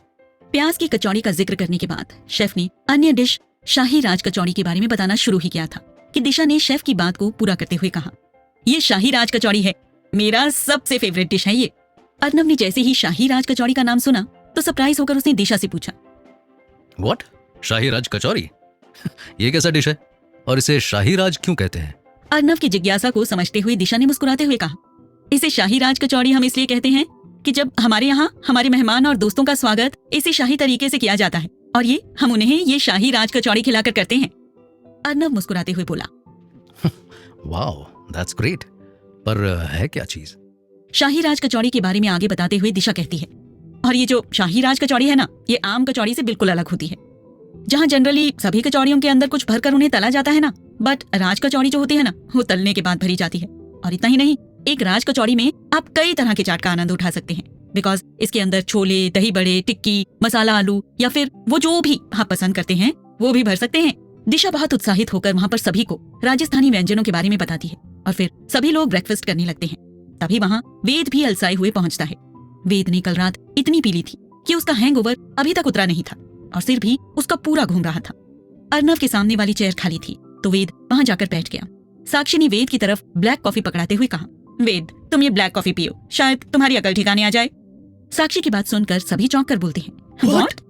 प्याज की कचौड़ी का जिक्र करने के बाद शेफ ने अन्य डिश शाही राज कचौड़ी के बारे में बताना शुरू ही किया था कि दिशा ने शेफ की बात को पूरा करते हुए कहा, ये शाही राज कचौड़ी है, मेरा सबसे फेवरेट डिश है ये। अर्नब ने जैसे ही शाही राज कचौड़ी का नाम सुना तो सरप्राइज होकर उसने दिशा से पूछा, व्हाट? शाही राज कचौरी? ये कैसा डिश है और इसे शाही राज क्यों कहते हैं? अर्नब की जिज्ञासा को समझते हुए दिशा ने मुस्कुराते हुए कहा, इसे शाही राज कचौड़ी हम इसलिए कहते हैं कि जब हमारे यहाँ हमारे मेहमान और दोस्तों का स्वागत इसे शाही तरीके से किया जाता है और ये हम उन्हें ये शाही राज कचौड़ी खिलाकर करते हैं। अर्नब मुस्कुराते हुए बोला, वाओ, दैट्स ग्रेट। पर है क्या चीज? शाही राज कचौड़ी के बारे में आगे बताते हुए दिशा कहती है, और ये जो शाही राज कचौड़ी है ना, ये आम कचौड़ी से बिल्कुल अलग होती है। जहाँ जनरली सभी कचौड़ियों के अंदर कुछ भरकर उन्हें तला जाता है ना, बट राज कचौड़ी जो होती है ना, वो तलने के बाद भरी जाती है। और इतना ही नहीं, एक राज कचौड़ी में आप कई तरह के चाट का आनंद उठा सकते हैं, बिकॉज इसके अंदर छोले, दही बड़े, टिक्की, मसाला आलू या फिर वो जो भी आप पसंद करते हैं वो भी भर सकते हैं। दिशा बहुत उत्साहित होकर वहाँ पर सभी को राजस्थानी व्यंजनों के बारे में बताती है और फिर सभी लोग ब्रेकफास्ट करने लगते हैं। तभी वहाँ वेद भी अलसाए हुए पहुंचता है। वेद ने कल रात इतनी पी ली थी कि उसका हैंगओवर अभी तक उतरा नहीं था और सिर भी उसका पूरा घूम रहा था। अर्नब के सामने वाली चेयर खाली थी तो वेद वहां जाकर बैठ गया। साक्षी ने वेद की तरफ ब्लैक कॉफी पकड़ाते हुए कहा, वेद तुम ये ब्लैक कॉफी पियो, शायद तुम्हारी अकल ठिकाने आ जाए। साक्षी की बात सुनकर सभी चौंक कर बोलते हैं, व्हाट?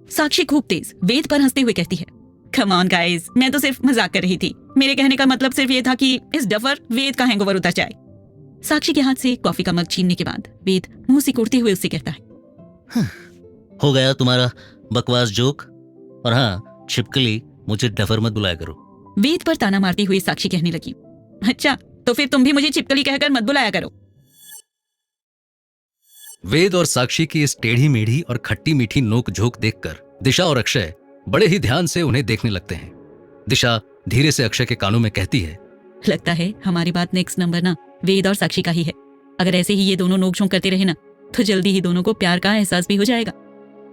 साक्षी खूब तेज वेद पर हंसते हुए कहती है, कम ऑन गाइस, मैं तो सिर्फ मजाक कर रही थी। मेरे कहने का मतलब सिर्फ ये था कि इस डफर वेद का हैंगओवर उतर जाए। साक्षी के हाथ से कॉफी का मग छीनने के बाद वेद मुंह सिकोड़ते हुए उससे कहता है, हो गया तुम्हारा बकवास जोक। और हाँ छिपकली, मुझे डफर मत बुलाया करो। वेद पर ताना मारती हुई साक्षी कहने लगी, अच्छा तो फिर तुम भी मुझे छिपकली कहकर मत बुलाया करो। वेद और साक्षी की इस टेढ़ी मेढ़ी और खट्टी मीठी नोक झोंक देखकर दिशा और अक्षय बड़े ही ध्यान से उन्हें देखने लगते हैं। दिशा धीरे से अक्षय के कानों में कहती है, लगता है हमारी बात नेक्स्ट नंबर ना वेद और साक्षी का ही है। अगर ऐसे ही ये दोनों नोक झोंक करते रहे ना तो जल्दी ही दोनों को प्यार का एहसास भी हो जाएगा।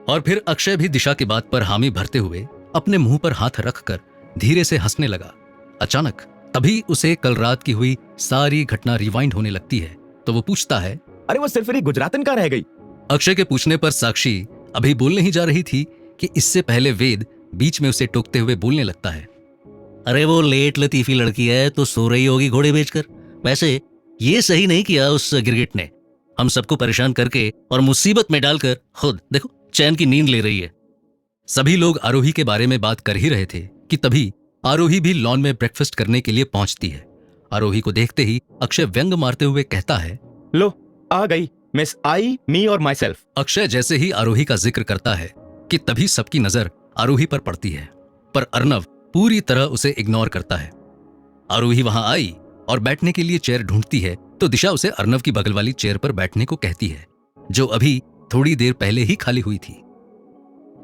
और फिर अक्षय भी दिशा की बात पर हामी भरते हुए अपने मुंह पर हाथ रखकर धीरे से हंसने लगा। अचानक तभी उसे कल रात की हुई सारी घटना रिवाइंड होने लगती है तो वो पूछता है, अरे वो सिर्फ एक गुजरातन का रह गई। अक्षय के पूछने पर साक्षी अभी बोलने ही जा रही थी कि इससे पहले वेद बीच में उसे टोकते हुए बोलने लगता है, अरे वो लेट लतीफी लड़की है तो सो रही होगी घोड़े बेचकर। वैसे ये सही नहीं किया उस गिरगिट ने, हम सबको परेशान करके और मुसीबत में डालकर खुद देखो चैन की नींद ले रही है। सभी लोग आरोही के बारे में बात कर ही रहे थे कि तभी आरोही भी लॉन में ब्रेकफास्ट करने के लिए पहुंचती है। आरोही को देखते ही अक्षय व्यंग मारते हुए कहता है, लो आ गई मिस आई मी और माई सेल्फ। अक्षय जैसे ही आरोही का जिक्र करता है कि तभी सबकी नजर आरोही पर पड़ती है, पर अर्नव पूरी तरह उसे इग्नोर करता है। आरोही वहां आई और बैठने के लिए चेयर ढूंढती है तो दिशा उसे अर्नव की बगल वाली चेयर पर बैठने को कहती है, जो अभी थोड़ी देर पहले ही खाली हुई थी।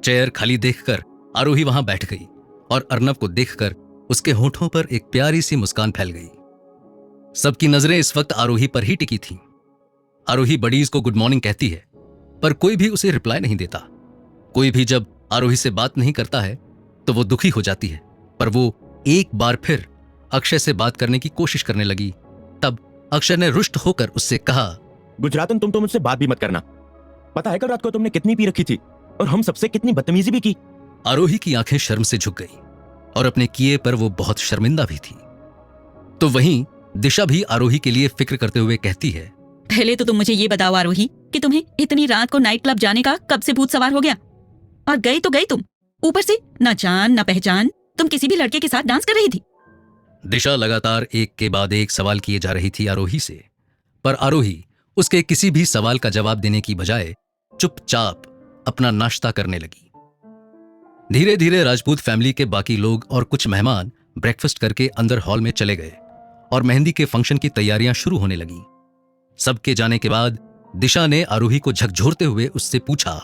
चेयर खाली देखकर आरोही वहां बैठ गई और अर्नव को देखकर उसके होठों पर एक प्यारी सी मुस्कान फैल गई। सबकी नजरें इस वक्त आरोही पर ही टिकी थीं। आरोही बडीज को गुड मॉर्निंग कहती है, पर कोई भी उसे रिप्लाई नहीं देता। कोई भी जब आरोही से बात नहीं करता है तो वो दुखी हो जाती है, पर वो एक बार फिर अक्षय से बात करने की कोशिश करने लगी। तब अक्षय ने रुष्ट होकर उससे कहा, गुजरातन तुम तो मुझसे बात भी मत करना। पता है कल रात को तुमने कितनी पी रखी थी और हम सबसे कितनी बदतमीजी भी की। आरोही की आंखें शर्म से झुक गई और अपने किए पर वो बहुत शर्मिंदा भी थी। तो वहीं दिशा भी आरोही के लिए फिक्र करते हुए कहती है, पहले तो तुम मुझे ये बताओ आरोही कि तुम्हें इतनी रात को नाइट क्लब जाने का कब से भूत सवार हो गया? और गई तो गई तुम, ऊपर से ना जान ना पहचान, तुम किसी भी लड़के के साथ डांस कर रही थी। दिशा लगातार एक के बाद एक सवाल किए जा रही थी आरोही से, पर आरोही उसके किसी भी सवाल का जवाब देने की बजाय चुपचाप अपना नाश्ता करने लगी। धीरे धीरे राजपूत फैमिली के बाकी लोग और कुछ मेहमान ब्रेकफास्ट करके अंदर हॉल में चले गए और मेहंदी के फंक्शन की तैयारियां शुरू होने लगी। सबके जाने के बाद दिशा ने आरोही को झकझोरते हुए उससे पूछा,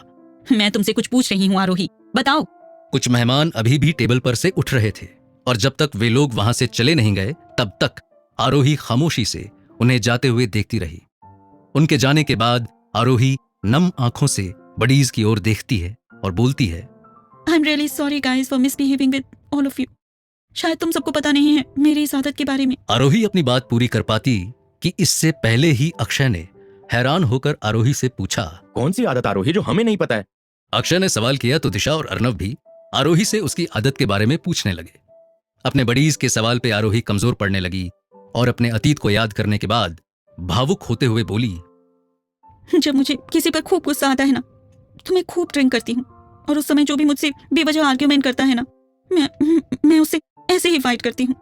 मैं तुमसे कुछ पूछ रही हूँ आरोही, बताओ। कुछ मेहमान अभी भी टेबल पर से उठ रहे थे और जब तक वे लोग वहां से चले नहीं गए तब तक आरोही खामोशी से उन्हें जाते हुए देखती रही। उनके जाने के बाद आरोही नम आंखों से बडीज की ओर देखती है और बोलती है, I am really sorry guys for misbehaving with all of you. शायद तुम सबको पता नहीं है मेरी इस आदत के बारे में। आरोही अपनी बात पूरी कर पाती कि इससे पहले ही अक्षय ने हैरान होकर आरोही से पूछा, कौन सी आदत आरोही जो हमें नहीं पता है? अक्षय ने सवाल किया तो दिशा और अर्नव भी आरोही से उसकी आदत के बारे में पूछने लगे। अपने बडीज के सवाल पे आरोही कमजोर पड़ने लगी और अपने अतीत को याद करने के बाद भावुक होते हुए बोली, जब मुझे किसी पर खूब गुस्सा आता है ना तो मैं खूब ड्रिंक करती हूँ और उस समय जो भी मुझसे बेवजह आर्ग्यूमेंट करता है ना मैं उससे ऐसे ही फाइट करती हूँ।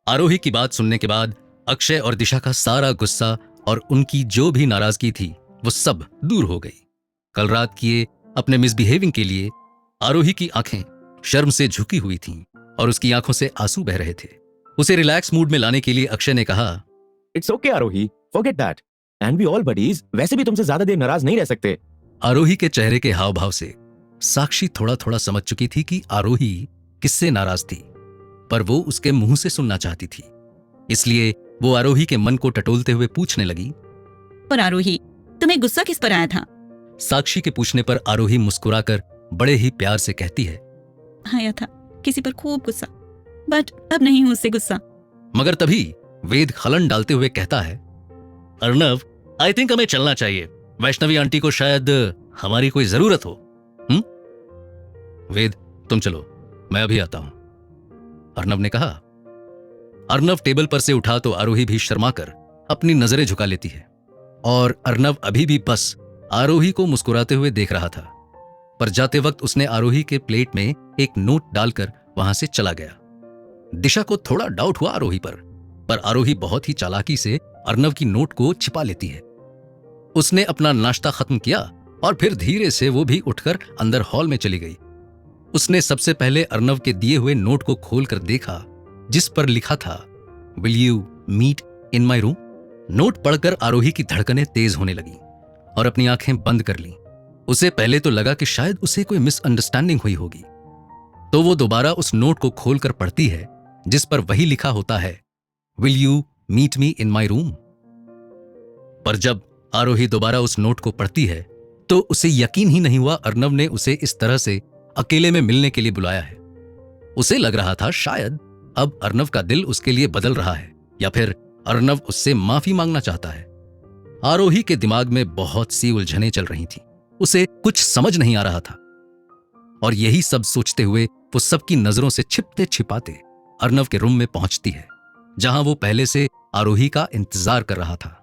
आरोही की बात सुनने के बाद अक्षय और दिशा का सारा गुस्सा और उनकी जो भी नाराजगी थी वो सब दूर हो गई। कल रात किए अपने मिसबिहेविंग के लिए आरोही की आंखें शर्म से झुकी हुई थीं और उसकी आंखों से आंसू बह रहे थे। उसे रिलैक्स मूड में लाने के लिए अक्षय ने कहा, it's okay Aarohi, forget that and we all buddies, वैसे भी तुमसे ज्यादा देर नाराज नहीं रह सकते। आरोही के चेहरे के हाव भाव से साक्षी थोड़ा थोड़ा समझ चुकी थी कि आरोही किससे नाराज थी, पर वो उसके मुंह से सुनना चाहती थी। इसलिए वो आरोही के मन को टटोलते हुए पूछने लगी, पर आरोही तुम्हें गुस्सा किस पर आया था? साक्षी के पूछने पर आरोही मुस्कुराकर बड़े ही प्यार से कहती है, आया था किसी पर खूब गुस्सा, बट अब नहीं हूं उससे गुस्सा। मगर तभी वेद खलन डालते हुए कहता है, अर्नव, आई थिंक हमें चलना चाहिए। वैष्णवी आंटी को शायद हमारी कोई जरूरत हो। वेद तुम चलो, मैं अभी आता हूं, अर्नव ने कहा। अर्नव टेबल पर से उठा तो आरोही भी शर्माकर अपनी नजरें झुका लेती है और अर्नव अभी भी बस आरोही को मुस्कुराते हुए देख रहा था, पर जाते वक्त उसने आरोही के प्लेट में एक नोट डालकर वहां से चला गया। दिशा को थोड़ा डाउट हुआ आरोही पर आरोही बहुत ही चालाकी से अर्नव की नोट को छिपा लेती है। उसने अपना नाश्ता खत्म किया और फिर धीरे से वो भी उठकर अंदर हॉल में चली गई। उसने सबसे पहले अर्नव के दिए हुए नोट को खोलकर देखा जिस पर लिखा था, will you meet in my room. Note पढ़कर आरोही की धड़कनें तेज होने लगी और अपनी आंखें बंद कर लीं। उसे पहले तो लगा कि शायद उसे कोई मिसअंडरस्टैंडिंग हुई होगी, तो वो दोबारा उस नोट को खोलकर पढ़ती है जिस पर वही लिखा होता है, will you meet me in my room. पर जब आरोही दोबारा उस नोट को पढ़ती है तो उसे यकीन ही नहीं हुआ अर्नव ने उसे इस तरह से अकेले में मिलने के लिए बुलाया है। उसे लग रहा था शायद अब अर्नव का दिल उसके लिए बदल रहा है या फिर अर्नव उससे माफी मांगना चाहता है। आरोही के दिमाग में बहुत सी उलझनें चल रही थी, उसे कुछ समझ नहीं आ रहा था। और यही सब सोचते हुए वो सबकी नजरों से छिपते छिपाते अर्नव के रूम में पहुंचती है, जहां वो पहले से आरोही का इंतजार कर रहा था।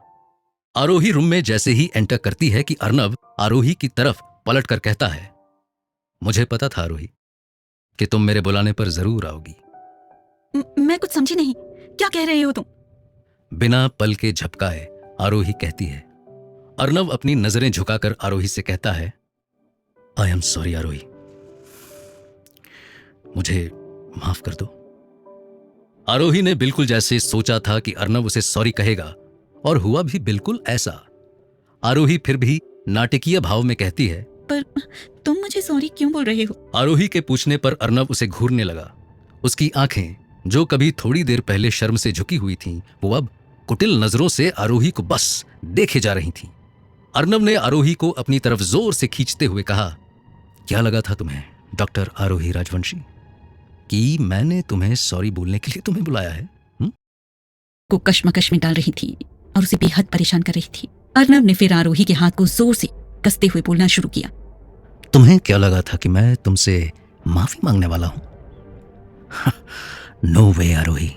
आरोही रूम में जैसे ही एंटर करती है कि अर्नव आरोही की तरफ पलटकर कहता है, मुझे पता था आरोही कि तुम मेरे बुलाने पर जरूर आओगी। मैं कुछ समझी नहीं, क्या कह रहे हो तुम? बिना पल के झपकाए आरोही कहती है। अर्नव अपनी नजरें झुकाकर आरोही से कहता है, आई एम सॉरी आरोही, मुझे माफ कर दो। आरोही ने बिल्कुल जैसे सोचा था कि अर्नव उसे सॉरी कहेगा, और हुआ भी बिल्कुल ऐसा। आरोही फिर भी नाटकीय भाव में कहती है, पर तुम मुझे सॉरी क्यों बोल रहे हो? आरोही के पूछने पर अर्नव उसे घूरने लगा। उसकी आंखें, जो कभी थोड़ी देर पहले शर्म से झुकी हुई थीं, वो अब कुटिल नजरों से आरोही को बस देखे जा रही थीं। अर्नव ने आरोही को अपनी तरफ जोर से खींचते हुए कहा, क्या लगा था तुम्हें डॉक्टर आरोही राजवंशी कि मैंने तुम्हें सॉरी बोलने के लिए तुम्हें बुलाया है? को कश्मकश में डाल रही थी और उसे बेहद परेशान कर रही थी। अर्नव ने फिर आरोही के हाथ को जोर से कसते हुए बोलना शुरू किया, तुम्हें क्या लगा था कि मैं तुमसे माफी मांगने वाला हूं? नो वे आरोही,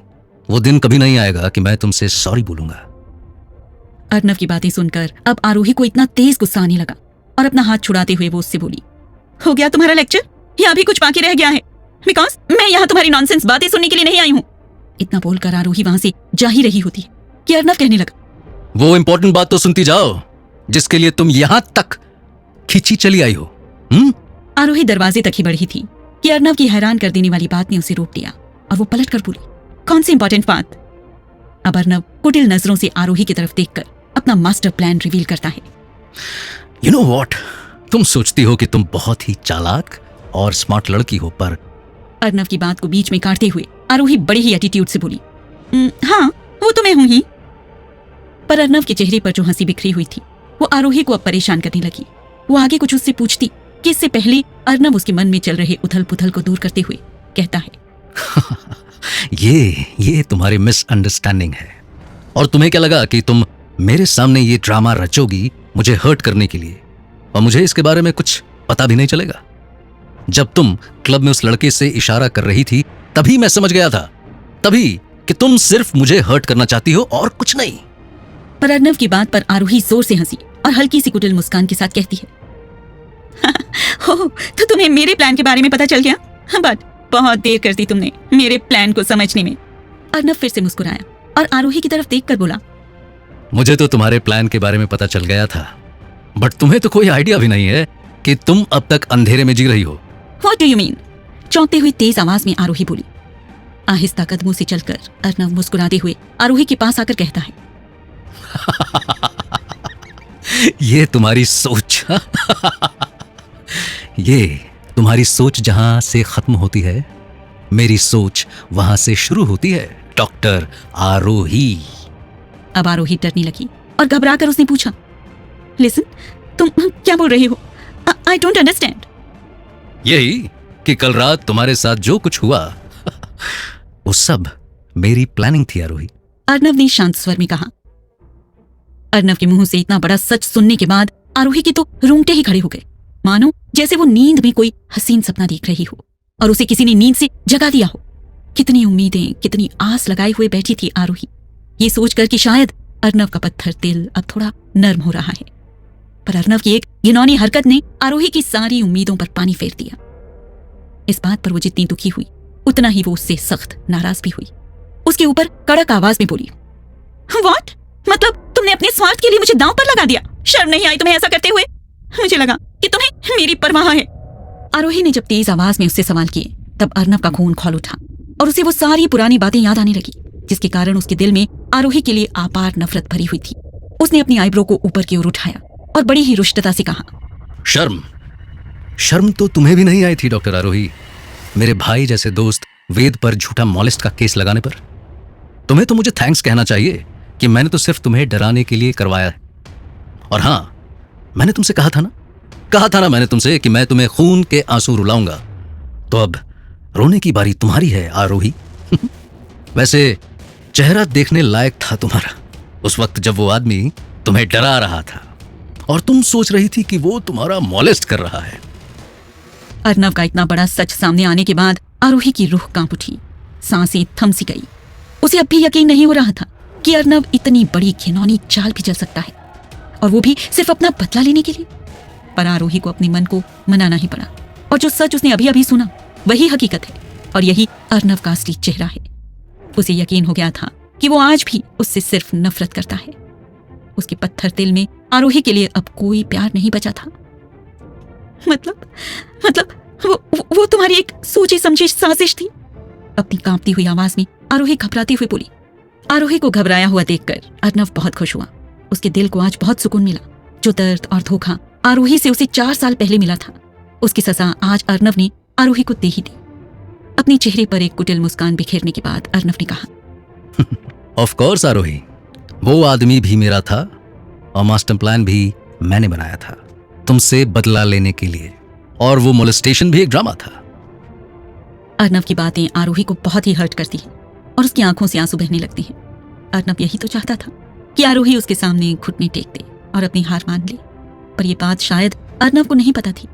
वो दिन कभी नहीं आएगा कि मैं तुमसे सॉरी बोलूंगा। अर्नव की बातें सुनकर अब आरोही को इतना तेज गुस्सा आने लगा और अपना हाथ छुड़ाते हुए वो उससे बोली, हो गया तुम्हारा लेक्चर या अभी कुछ बाकी रह गया है? बिकॉज मैं यहाँ तुम्हारी नॉनसेंस बातें सुनने के लिए नहीं आई हूँ। इतना बोलकर आरोही वहां से जा ही रही होती है कि अर्नव कहने लगा, वो इंपॉर्टेंट बात तो सुनती जाओ जिसके लिए तुम यहां तक खींची चली आई हो। आरोही दरवाजे तक ही बढ़ी थी कि अर्नव की हैरान कर देने वाली बात ने उसे रोक लिया और वो पलट कर बोली, कौन सी इंपॉर्टेंट बात? अब अर्नव कुटिल नजरों से आरोही की तरफ देखकर अपना मास्टर प्लान रिवील करता है। यू नो व्हाट, तुम सोचती हो कि तुम बहुत ही चालाक और स्मार्ट लड़की हो, पर अर्नव की बात को बीच में काटते हुए आरोही बड़े ही एटीट्यूड से बोली, हाँ वो तो मैं हूं ही। पर अर्नव के चेहरे पर जो हंसी बिखरी हुई थी वो आरोही को अब परेशान करने लगी। वो आगे कुछ उससे पूछती कि इससे पहले अर्नव उसके मन में चल रहे उथल पुथल को दूर करते हुए कहता है, ये तुम्हारी मिसअंडरस्टैंडिंग है, और तुम्हें क्या लगा कि तुम मेरे सामने ये ड्रामा रचोगी मुझे हर्ट करने के लिए, और मुझे इसके बारे में कुछ पता भी नहीं चलेगा। जब तुम क्लब में उस लड़के से इशारा कर रही थी तभी मैं समझ गया था, तभी कि तुम सिर्फ मुझे हर्ट करना चाहती हो और कुछ नहीं। पर अर्नव की बात पर आरोही जोर से हंसी और हल्की सी कुटिल मुस्कान के साथ कहती है, हो तो तुम्हें मेरे प्लान के बारे में पता चल गया, बट बहुत देर कर दी तुमने मेरे प्लान को समझने में। अर्नव फिर से मुस्कुराया और आरोही की तरफ देखकर बोला, मुझे तो तुम्हारे प्लान के बारे में पता चल गया था, बट तुम्हें तो कोई आइडिया भी नहीं है कि तुम अब तक अंधेरे में जी रही हो। What do you mean? चौंकते हुए तेज आवाज में आरोही बोली। आहिस्ता कदमों से चलकर अर्नव मुस्कुराते हुए आरोही के पास आकर कहता है, ये तुम्हारी सोच ये तुम्हारी सोच जहां से खत्म होती है, मेरी सोच वहां से शुरू होती है डॉक्टर आरोही। अब आरोही डरने लगी और घबराकर उसने पूछा, लिसन, तुम क्या बोल रहे हो? I don't understand. यही कि कल रात तुम्हारे साथ जो कुछ हुआ वो सब मेरी प्लानिंग थी आरोही। अर्नव ने शांत स्वर में कहा। अर्नव के मुंह से इतना बड़ा सच सुनने के बाद आरोही के तो रोंगटे ही खड़े हो गए, मानो जैसे वो नींद में कोई हसीन सपना देख रही हो और उसे किसी ने नींद से जगा दिया हो। कितनी उम्मीदें, कितनी आस लगाए हुए बैठी थी आरोही, ये सोचकर कि शायद अर्नव का पत्थर दिल अब थोड़ा नर्म हो रहा है। पर अर्नव की एक घिनौनी हरकत ने आरोही की सारी उम्मीदों पर पानी फेर दिया। इस बात पर वो जितनी दुखी हुई उतना ही वो उससे सख्त नाराज भी हुई। उसके ऊपर कड़क आवाज में बोली, व्हाट? मतलब तुमने अपने स्वार्थ के लिए मुझे दांव पर लगा दिया? शर्म नहीं आई तुम्हें ऐसा करते हुए? मुझे लगा कि तुम्हें मेरी परवाह है। आरोही ने जब तेज आवाज में उससे सवाल किए तब अर्नव का खून खौल उठा और उसे वो सारी पुरानी बातें याद आने लगी, जिसके कारण उसके दिल में आरोही के लिए अपार नफरत भरी हुई थी। उसने अपनी आईब्रो को ऊपर की ओर उठाया और बड़ी ही रुष्टता से कहा, शर्म तो तुम्हें भी नहीं आई थी डॉक्टर आरोही, मेरे भाई जैसे दोस्त वेद पर झूठा मॉलेस्ट का केस लगाने पर। तुम्हें तो मुझे थैंक्स कहना चाहिए कि मैंने तो सिर्फ तुम्हें डराने के लिए करवाया है। और हाँ, मैंने तुमसे कहा था ना मैंने तुमसे कि मैं तुम्हें खून के आंसू रुलाऊंगा। तो अब रोने की बारी तुम्हारी है आरोही। वैसे चेहरा देखने लायक था तुम्हारा उस वक्त जब वो आदमी तुम्हें डरा रहा था और तुम सोच रही थी कि वो तुम्हारा मॉलेस्ट कर रहा है। अर्नव का इतना बड़ा सच सामने आने के बाद आरोही की रूह कांप उठी, सांसें थम सी गई। उसे अब भी यकीन नहीं हो रहा था कि अर्नव इतनी बड़ी घिनौनी चाल भी चल सकता है, और वो भी सिर्फ अपना बदला लेने के लिए। पर आरोही को अपने मन को मनाना ही पड़ा, और जो सच उसने अभी अभी सुना वही हकीकत है, और यही अर्नव का असली चेहरा है। उसे यकीन हो गया था कि वो आज भी उससे सिर्फ नफरत करता है। उसके पत्थर दिल में आरोही के लिए अब कोई प्यार नहीं बचा था। मतलब वो तुम्हारी एक सोची समझी साजिश थी। अपनी कांपती हुई आवाज में आरोही घबराती हुई बोली। आरोही को घबराया हुआ देखकर अर्नव बहुत खुश हुआ। उसके दिल को आज बहुत सुकून मिला। जो दर्द और धोखा आरोही से उसे 4 साल पहले मिला था, उसकी सजा आज अर्नव ने आरोही को दे ही दी। अपने चेहरे पर एक कुटिल मुस्कान बिखेरने के बाद अर्नव ने कहा, ऑफ कोर्स आरोही, वो आदमी भी मेरा था और मास्टर प्लान भी मैंने बनाया था तुमसे बदला लेने के लिए, और वो मोलेस्टेशन भी एक ड्रामा था। अर्नव की बातें आरोही को बहुत ही हर्ट करती हैं और उसकी आंखों से आंसू बहने लगते हैं। अर्नव यही तो चाहता था कि आरोही उसके सामने घुटने टेक दे और अपनी हार मान ले, पर यह बात शायद अर्नव को नहीं पता थी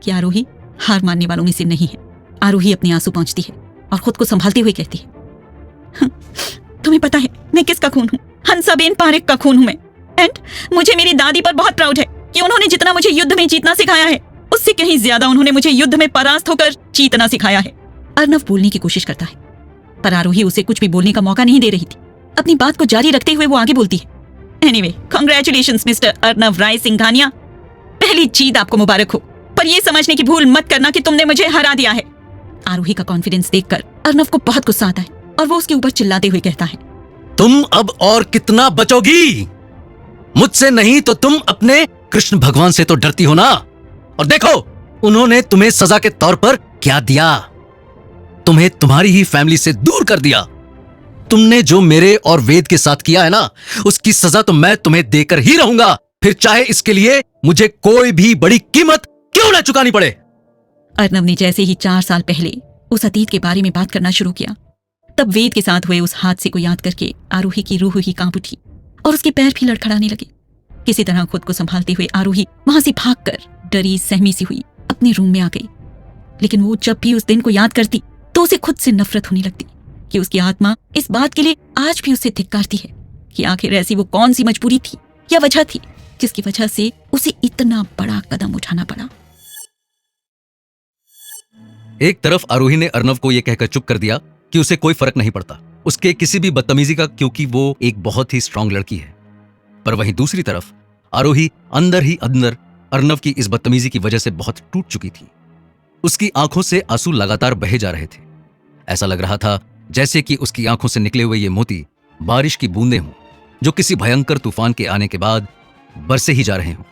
कि आरोही हार मानने वालों में से नहीं है। आरोही अपने आंसू पोंछती है और खुद को संभालते हुए कहती है, तुम्हें पता है मैं किसका खून हूँ? हंसाबेन पारेख का खून हूँ मैं। एंड मुझे मेरी दादी पर बहुत प्राउड है कि उन्होंने जितना मुझे युद्ध में जीतना सिखाया है, उससे कहीं ज्यादा उन्होंने मुझे युद्ध में परास्त होकर जीतना सिखाया है। अर्नव बोलने की कोशिश करता है, पर आरोही उसे कुछ भी बोलने का मौका नहीं दे रही थी। अपनी बात को जारी रखते हुए वो आगे बोलती है, एनीवे, कांग्रेचुलेशंस मिस्टर अर्नव राय सिंघानिया। पहली जीत आपको मुबारक हो, पर यह समझने की भूल मत करना कि तुमने मुझे हरा दिया है। आरोही का कॉन्फिडेंस देखकर अर्नव को बहुत गुस्सा आता है और वो उसके ऊपर चिल्लाते हुए कहता है, तुम अब और कितना बचोगी? मुझसे नहीं तो तुम अपने कृष्ण भगवान से तो डरती हो ना। और देखो उन्होंने तुम्हें सजा के तौर पर क्या दिया, तुम्हें तुम्हारी ही फैमिली से दूर कर दिया। तुमने जो मेरे और वेद के साथ किया है ना, उसकी सजा तो मैं तुम्हें देकर ही रहूंगा, फिर चाहे इसके लिए मुझे कोई भी बड़ी कीमत क्यों ना चुकानी पड़े। अर्नव ने जैसे ही 4 साल पहले उस अतीत के बारे में बात करना शुरू किया, तब वेद के साथ हुए उस हादसे को याद करके आरोही की रूह ही कांप उठी और उसके पैर भी लड़खड़ाने लगे। किसी तरह खुद को संभालते हुए आरोही वहां से भागकर डरी सहमी सी हुई अपने रूम में आ गई। लेकिन वो जब भी उस दिन को याद करती तो उसे खुद से नफरत होने लगती कि उसकी आत्मा इस बात के लिए आज भी उसे धिक्कारती है कि आखिर ऐसी वो कौन सी मजबूरी थी या वजह थी जिसकी वजह से उसे इतना बड़ा कदम उठाना पड़ा। एक तरफ आरोही ने अर्नव को यह कहकर चुप कर दिया कि उसे कोई फर्क नहीं पड़ता उसके किसी भी बदतमीजी का, क्योंकि वो एक बहुत ही स्ट्रांग लड़की है। पर वहीं दूसरी तरफ आरोही अंदर ही अंदर अर्नव की इस बदतमीजी की वजह से बहुत टूट चुकी थी। उसकी आंखों से आंसू लगातार बहे जा रहे थे। ऐसा लग रहा था जैसे कि उसकी आंखों से निकले हुए ये मोती बारिश की बूंदें हों जो किसी भयंकर तूफान के आने के बाद बरसे ही जा रहे हों।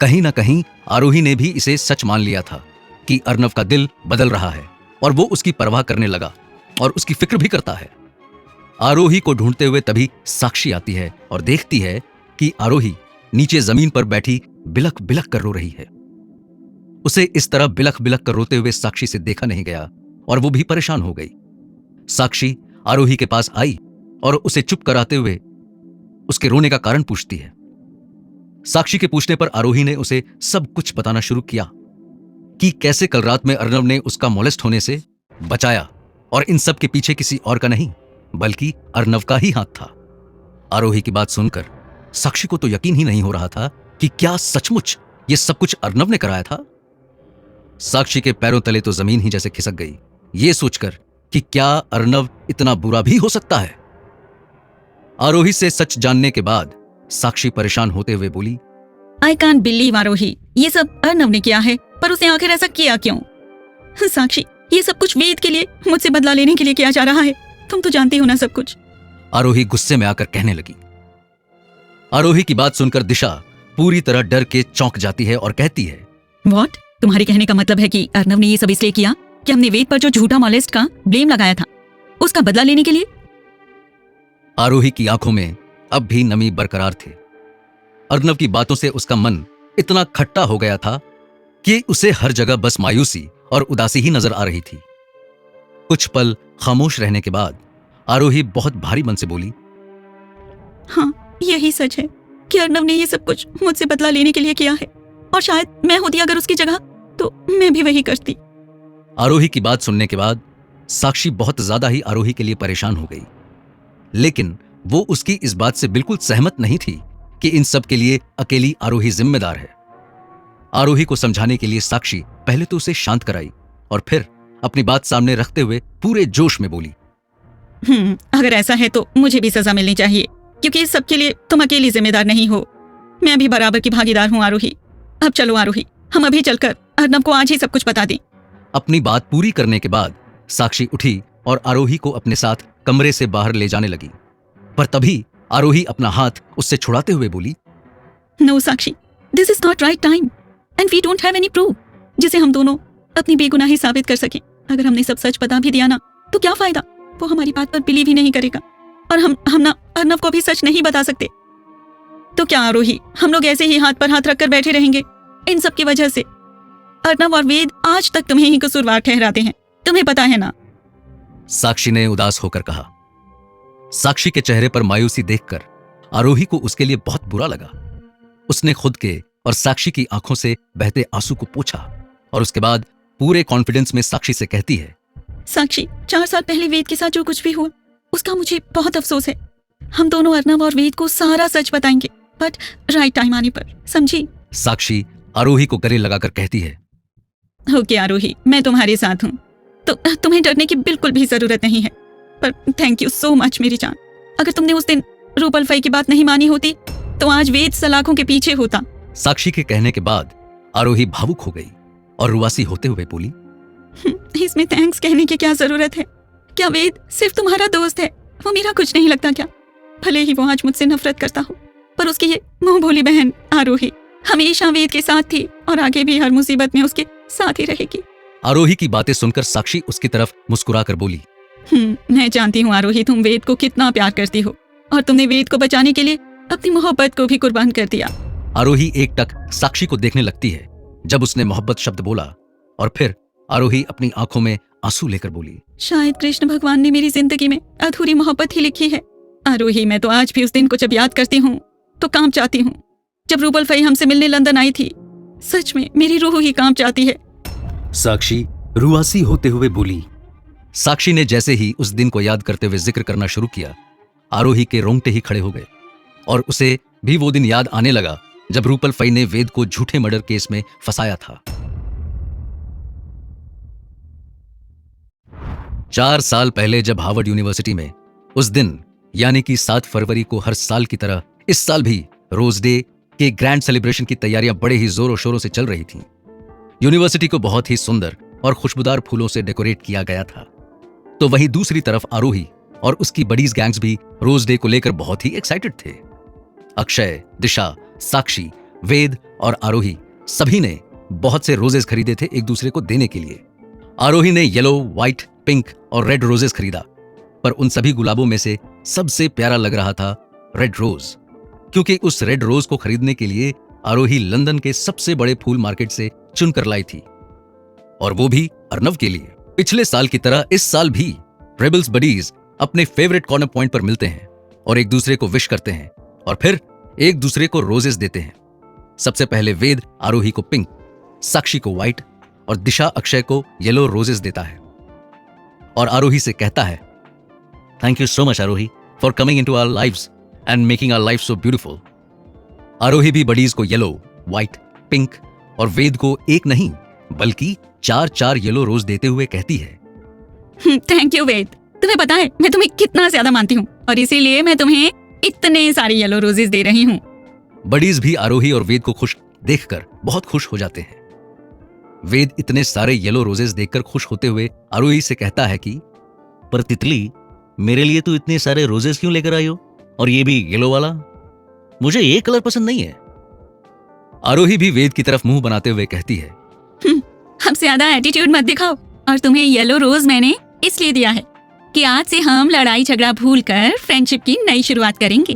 कहीं ना कहीं आरोही ने भी इसे सच मान लिया था कि अर्नव का दिल बदल रहा है और वो उसकी परवाह करने लगा और उसकी फिक्र भी करता है। आरोही को ढूंढते हुए तभी साक्षी आती है और देखती है कि आरोही नीचे जमीन पर बैठी बिलख बिलख कर रो रही है। उसे इस तरह बिलख बिलख कर रोते हुए साक्षी से देखा नहीं गया और वो भी परेशान हो गई। साक्षी आरोही के पास आई और उसे चुप कराते हुए उसके रोने का कारण पूछती है। साक्षी के पूछने पर आरोही ने उसे सब कुछ बताना शुरू किया कि कैसे कल रात में अर्नव ने उसका मोलेस्ट होने से बचाया और इन सब के पीछे किसी और का नहीं बल्कि अर्नव का ही हाथ था। आरोही की बात सुनकर साक्षी को तो यकीन ही नहीं हो रहा था कि क्या सचमुच ये सब कुछ अर्नव ने कराया था। साक्षी के पैरों तले तो जमीन ही जैसे खिसक गई, ये सोचकर कि क्या अर्नव इतना बुरा भी हो सकता है। आरोही से सच जानने के बाद साक्षी परेशान होते हुए बोली, आई कांट बिलीव आरोही ये सब अर्नव ने किया है, पर उसने आखिर ऐसा किया क्यों? साक्षी, ये सब कुछ वेद के लिए, मुझसे बदला लेने के लिए किया जा रहा है। तुम तो जानती हो ना सब कुछ। आरोही गुस्से में आकर कहने लगी। आरोही की बात सुनकर दिशा पूरी तरह डर के चौंक जाती है और कहती है, व्हाट? तुम्हारे कहने का मतलब है कि अर्नव ने ये सब इसलिए किया कि हमने वेद पर जो झूठा मॉलेस्ट का ब्लेम लगाया था, उसका बदला लेने के लिए? आरोही की आंखों में अब भी नमी बरकरार थी। अर्नव की बातों से उसका मन इतना खट्टा हो गया था कि उसे हर जगह बस मायूसी और उदासी ही नजर आ रही थी। कुछ पल खामोश रहने के बाद आरोही बहुत भारी मन से बोली, हाँ, यही सच है कि अर्नव ने ये सब कुछ मुझसे बदला लेने के लिए किया है, और शायद मैं होती अगर उसकी जगह तो मैं भी वही करती। आरोही की बात सुनने के बाद साक्षी बहुत ज्यादा ही आरोही के लिए परेशान हो गई, लेकिन वो उसकी इस बात से बिल्कुल सहमत नहीं थी कि इन सब के लिए अकेली आरोही जिम्मेदार है। आरोही को समझाने के लिए साक्षी पहले तो उसे शांत कराई और फिर अपनी बात सामने रखते हुए पूरे जोश में बोली, अगर ऐसा है तो मुझे भी सजा मिलनी चाहिए, क्योंकि इस सब के लिए तुम अकेली जिम्मेदार नहीं हो, मैं भी बराबर की भागीदार हूँ आरोही। अब चलो आरोही, हम अभी चलकर अर्नव को आज ही सब कुछ बता दें। अपनी बात पूरी करने के बाद साक्षी उठी और आरोही को अपने साथ कमरे से बाहर ले जाने लगी, पर तभी आरोही अपना हाथ उससे छुड़ाते हुए बोली, no Sakshi, this is not right time and we don't have any proof जिसे हम दोनों अपनी बेगुनाही साबित कर सकें। अगर हमने सब सच बता भी दिया ना तो क्या फायदा, वो हमारी बात पर बिलीव ही नहीं करेगा, और हम ना अर्नव को भी सच नहीं बता सकते। तो क्या आरोही, हम लोग ऐसे ही हाथ पर हाथ रखकर बैठे रहेंगे? इन सब की वजह से अर्नव और वेद आज तक तुम्हें ही कसूरवार ठहराते हैं, तुम्हें पता है ना? साक्षी ने उदास होकर कहा। साक्षी के चेहरे पर मायूसी देखकर आरोही को उसके लिए बहुत बुरा लगा। उसने खुद के और साक्षी की आंखों से बहते आंसू को पोंछा और उसके बाद पूरे कॉन्फिडेंस में साक्षी से कहती है, साक्षी, 4 साल पहले वेद के साथ जो कुछ भी हुआ उसका मुझे बहुत अफसोस है। हम दोनों अर्नव और वेद को सारा सच बताएंगे, बट राइट टाइम आने पर, समझी? साक्षी आरोही को गले लगाकर कहती है, ओके आरोही, मैं तुम्हारे साथ हूँ, तो तुम्हें डरने की बिल्कुल भी जरूरत नहीं है। पर थैंक यू सो मच मेरी जान। अगर तुमने उस दिन रूपल फई की बात नहीं मानी होती तो आज वेद सलाखों के पीछे होता। साक्षी के कहने के बाद आरोही भावुक हो गई और रुआसी होते हुए बोली, इसमें थैंक्स कहने की क्या जरूरत है? क्या वेद सिर्फ तुम्हारा दोस्त है? वो मेरा कुछ नहीं लगता क्या? भले ही वो आज मुझसे नफरत करता हो, पर उसकी ये मुंह भोली बहन आरोही हमेशा वेद के साथ थी और आगे भी हर मुसीबत में उसके साथ ही रहेगी। आरोही की बातें सुनकर साक्षी उसकी तरफ मुस्कुराकर बोली, मैं जानती हूँ आरोही, तुम वेद को कितना प्यार करती हो, और तुमने वेद को बचाने के लिए अपनी मोहब्बत को भी कुर्बान कर दिया। आरोही एकटक साक्षी को देखने लगती है जब उसने मोहब्बत शब्द बोला, और फिर आरोही अपनी आंखों में आंसू लेकर बोली, शायद कृष्ण भगवान ने मेरी जिंदगी में अधूरी मोहब्बत ही लिखी है। आरोही, मैं तो आज भी उस दिन को जब याद करती हूँ तो कांप जाती हूँ, जब रूपल फई हमसे मिलने लंदन आई थी। सच में मेरी रूह ही कांप जाती है। साक्षी रुआसी होते हुए बोली। साक्षी ने जैसे ही उस दिन को याद करते हुए जिक्र करना शुरू किया, आरोही के रोंगटे ही खड़े हो गए और उसे भी वो दिन याद आने लगा जब रूपल फई ने वेद को झूठे मर्डर केस में फंसाया था। 4 साल पहले जब हार्वर्ड यूनिवर्सिटी में उस दिन यानी कि 7 फरवरी को हर साल की तरह इस साल भी रोज डे के ग्रैंड सेलिब्रेशन की तैयारियां बड़े ही जोरों शोरों से चल रही थीं। यूनिवर्सिटी को बहुत ही सुंदर और खुशबूदार फूलों से डेकोरेट किया गया था, तो वहीं दूसरी तरफ आरोही और उसकी बडीज गैंग्स भी रोज डे को लेकर बहुत ही एक्साइटेड थे। अक्षय, दिशा, साक्षी, वेद और आरोही सभी ने बहुत से रोजेस खरीदे थे एक दूसरे को देने के लिए। आरोही ने येलो, व्हाइट, पिंक और रेड रोजेस खरीदा, पर उन सभी गुलाबों में से सबसे प्यारा लग रहा था रेड रोज, क्योंकि उस रेड रोज को खरीदने के लिए आरोही लंदन के सबसे बड़े फूल मार्केट से चुनकर लाई थी, और वो भी अर्नव के लिए। पिछले साल की तरह इस साल भी रेबल्स बडीज अपने फेवरेट कॉर्नर पॉइंट पर मिलते हैं और एक दूसरे को विश करते हैं और फिर एक दूसरे को रोजेस देते हैं। सबसे पहले वेद आरोही को पिंक, साक्षी को व्हाइट और दिशा अक्षय को येलो रोजेस देता है और आरोही से कहता है, thank you so much Aarohi for coming into our lives and making our life so beautiful. Aarohi भी बडीज को येलो, व्हाइट, पिंक और वेद को एक नहीं बल्कि 4 येलो रोज देते हुए कहती है, थैंक यू वेद, तुम्हें पता है मैं तुम्हें कितना ज्यादा मानती हूँ और इसीलिए मैं तुम्हें इतने सारे येलो रोजेस दे रही हूँ। बडीज भी आरोही और वेद को खुश देखकर बहुत खुश हो जाते हैं। वेद इतने सारे येलो रोजेस देखकर खुश होते हुए आरोही से कहता है कि पर तितली, मेरे लिए तू इतने सारे रोजेस क्यों लेकर आई हो, और ये भी येलो वाला? मुझे ये कलर पसंद नहीं है। आरोही भी वेद की तरफ मुंह बनाते हुए कहती है, हमसे ज्यादा एटीट्यूड मत दिखाओ। और तुम्हें येलो रोज मैंने इसलिए दिया है कि आज से हम लड़ाई झगड़ा भूलकर फ्रेंडशिप की नई शुरुआत करेंगे,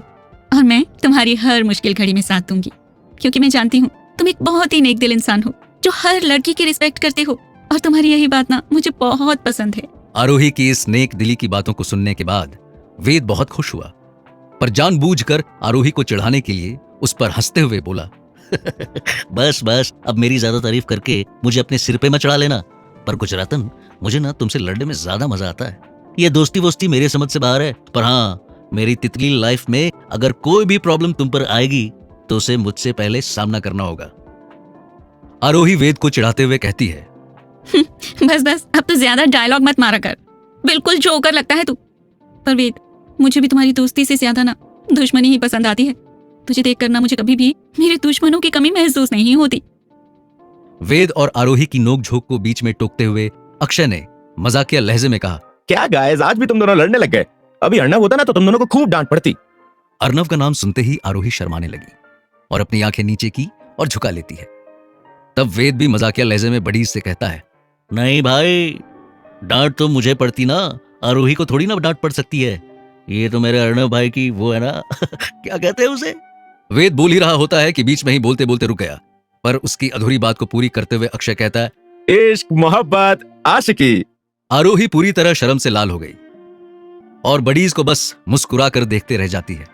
और मैं तुम्हारी हर मुश्किल घड़ी में साथ दूंगी, क्योंकि मैं जानती हूँ तुम एक बहुत ही नेक दिल इंसान हो जो हर लड़की की रिस्पेक्ट करते हो, और तुम्हारी यही बात ना मुझे बहुत पसंद है। आरोही की इस नेक दिली की बातों को सुनने के बाद वेद बहुत खुश हुआ, पर जानबूझकर आरोही को चिढ़ाने के लिए उस पर हंसते हुए बोला, बस बस, अब मेरी ज्यादा तारीफ करके मुझे अपने सिर पे मत चढ़ा लेना। पर गुजरातन, मुझे ना तुमसे लड़ने में ज्यादा मजा आता है। ये दोस्ती वोस्ती मेरे समझ से बाहर है, पर हाँ, मेरी तितली लाइफ में अगर कोई भी प्रॉब्लम तुम पर आएगी तो उसे मुझसे पहले सामना करना होगा। आरोही वेद को चिढ़ाते हुए कहती है, बस बस, अब तो ज्यादा डायलॉग मत मारा कर, बिल्कुल जोकर लगता है तू। पर वेद, मुझे भी तुम्हारी दोस्ती से ज्यादा ना दुश्मनी ही पसंद आती है। तुझे देख करना मुझे कभी भी मेरे दुश्मनों की कमी महसूस नहीं होती। वेद और आरोही की नोकझोंक को बीच में टोकते हुए अक्षय ने मजाकिया लहजे में कहा, क्या गाइस, आज भी तुम दोनों लड़ने लग गए? अभी अर्नव होता ना तो तुम दोनों को खूब डांट पड़ती। अर्नव का नाम सुनते ही आरोही शर्माने लगी और अपनी आंखें नीचे की और झुका लेती है। तब वेद भी मजाकिया लहजे में बडीज से कहता है, नहीं भाई, डांट तो मुझे पड़ती ना, आरोही को थोड़ी ना डांट पड़ सकती है। ये तो मेरे अर्णव भाई की वो है ना क्या कहते हैं उसे। वेद बोल ही रहा होता है कि बीच में ही बोलते बोलते रुक गया, पर उसकी अधूरी बात को पूरी करते हुए अक्षय कहता है, इश्क, मोहब्बत, आशिकी। आरोही पूरी तरह शर्म से लाल हो गई और बडीज को बस मुस्कुरा कर देखते रह जाती है।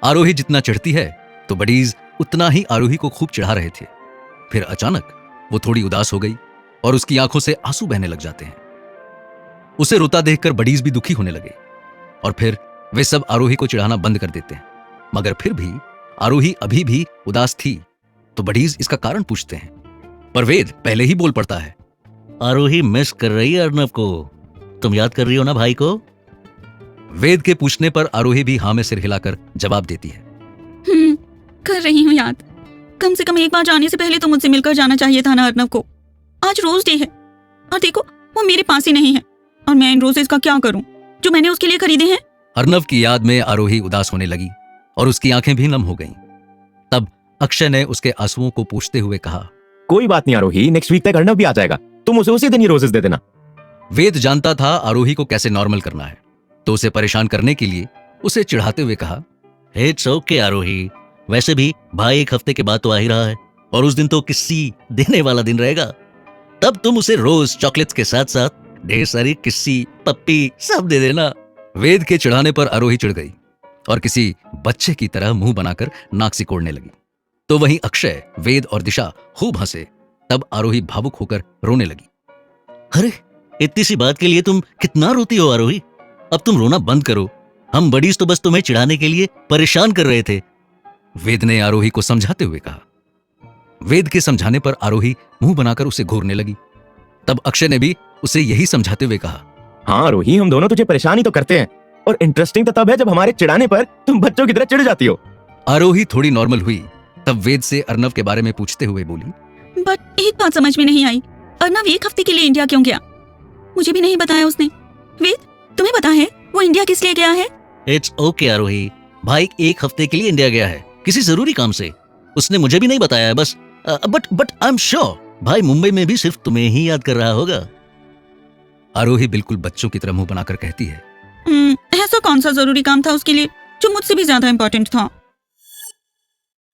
आरोही जितना चिढ़ती है तो बडीज उतना ही आरोही को खूब चिढ़ा रहे थे। फिर अचानक वो थोड़ी उदास हो गई और उसकी आंखों से आंसू बहने लग जाते हैं। उसे रोता देखकर बडीज भी दुखी होने लगे और फिर वे सब आरोही को चिढ़ाना बंद कर देते हैं। मगर फिर भी आरोही अभी भी उदास थी तो बडीज इसका कारण पूछते हैं, पर वेद पहले ही बोल पड़ता है, आरोही मिस कर रही है अर्नव को। तुम याद कर रही हो ना भाई को? वेद के पूछने पर आरोही भी हाँ में सिर हिलाकर जवाब देती है। कर रही हूँ याद। कम से कम एक बार जाने से पहले तो मुझसे मिलकर जाना चाहिए था ना अर्नव को। आज रोज डे है और देखो वो मेरे पास ही नहीं है, और मैं इन रोजेस का क्या करूं जो मैंने उसके लिए खरीदे हैं। अर्नव की याद में आरोही उदास होने लगी और उसकी आंखें भी नम हो गईं। तब अक्षय ने उसके आंसुओं को पूछते हुए कहा, कोई बात नहीं आरोही, नेक्स्ट वीक तक अर्नव भी आ जाएगा, तुम उसे उसी दिन ही रोजेस दे देना। वेद जानता था आरोही को कैसे नॉर्मल करना है, तो उसे परेशान करने के लिए उसे चिढ़ाते हुए कहा, इट्स ओके आरोही, वैसे भी भाई एक हफ्ते के बाद तो आ ही रहा है और उस दिन तो किस्सी देने वाला दिन रहेगा। तब तुम उसे रोज चॉकलेट्स के साथ साथ ढेर सारी किस्सी, पप्पी सब दे देना। वेद के चिढ़ाने पर आरोही चिढ़ गई और किसी बच्चे की तरह मुंह बनाकर नाक सिकोड़ने लगी। तो वहीं अक्षय, वेद और दिशा खूब हंसे। तब आरोही भावुक होकर रोने लगी। अरे, इतनी सी बात के लिए तुम कितना रोती हो आरोही? अब तुम रोना बंद करो। हम बडीज तो बस तुम्हें चिढ़ाने के लिए परेशान कर रहे थे। वेद ने आरोही को समझाते हुए कहा। वेद के समझाने पर आरोही मुंह बनाकर उसे घूरने लगी। तब अक्षय ने भी उसे यही समझाते हुए कहा, हाँ आरोही, हम दोनों तुझे परेशान ही तो करते हैं, और इंटरेस्टिंग तो तब है जब हमारे चिढ़ाने पर तुम बच्चों की तरह चिढ़ जाती हो। आरोही थोड़ी नॉर्मल हुई तब वेद से अर्नव के बारे में पूछते हुए बोली, बट एक बात समझ में नहीं आई, अर्नव एक हफ्ते के लिए इंडिया क्यों गया? मुझे भी नहीं बताया उसने। वेद, तुम्हें पता है वो इंडिया किस लिए गया है? इट्स ओके आरोही, भाई एक हफ्ते के लिए इंडिया गया है किसी जरूरी काम से। उसने मुझे भी नहीं बताया है बस। बट आई एम श्योर भाई मुंबई में भी सिर्फ तुम्हें ही याद कर रहा होगा। आरोही बिल्कुल बच्चों की तरह मुंह बनाकर कहती है, ऐसा कौन सा जरूरी काम था उसके लिए जो मुझसे भी ज्यादा इम्पोर्टेंट था?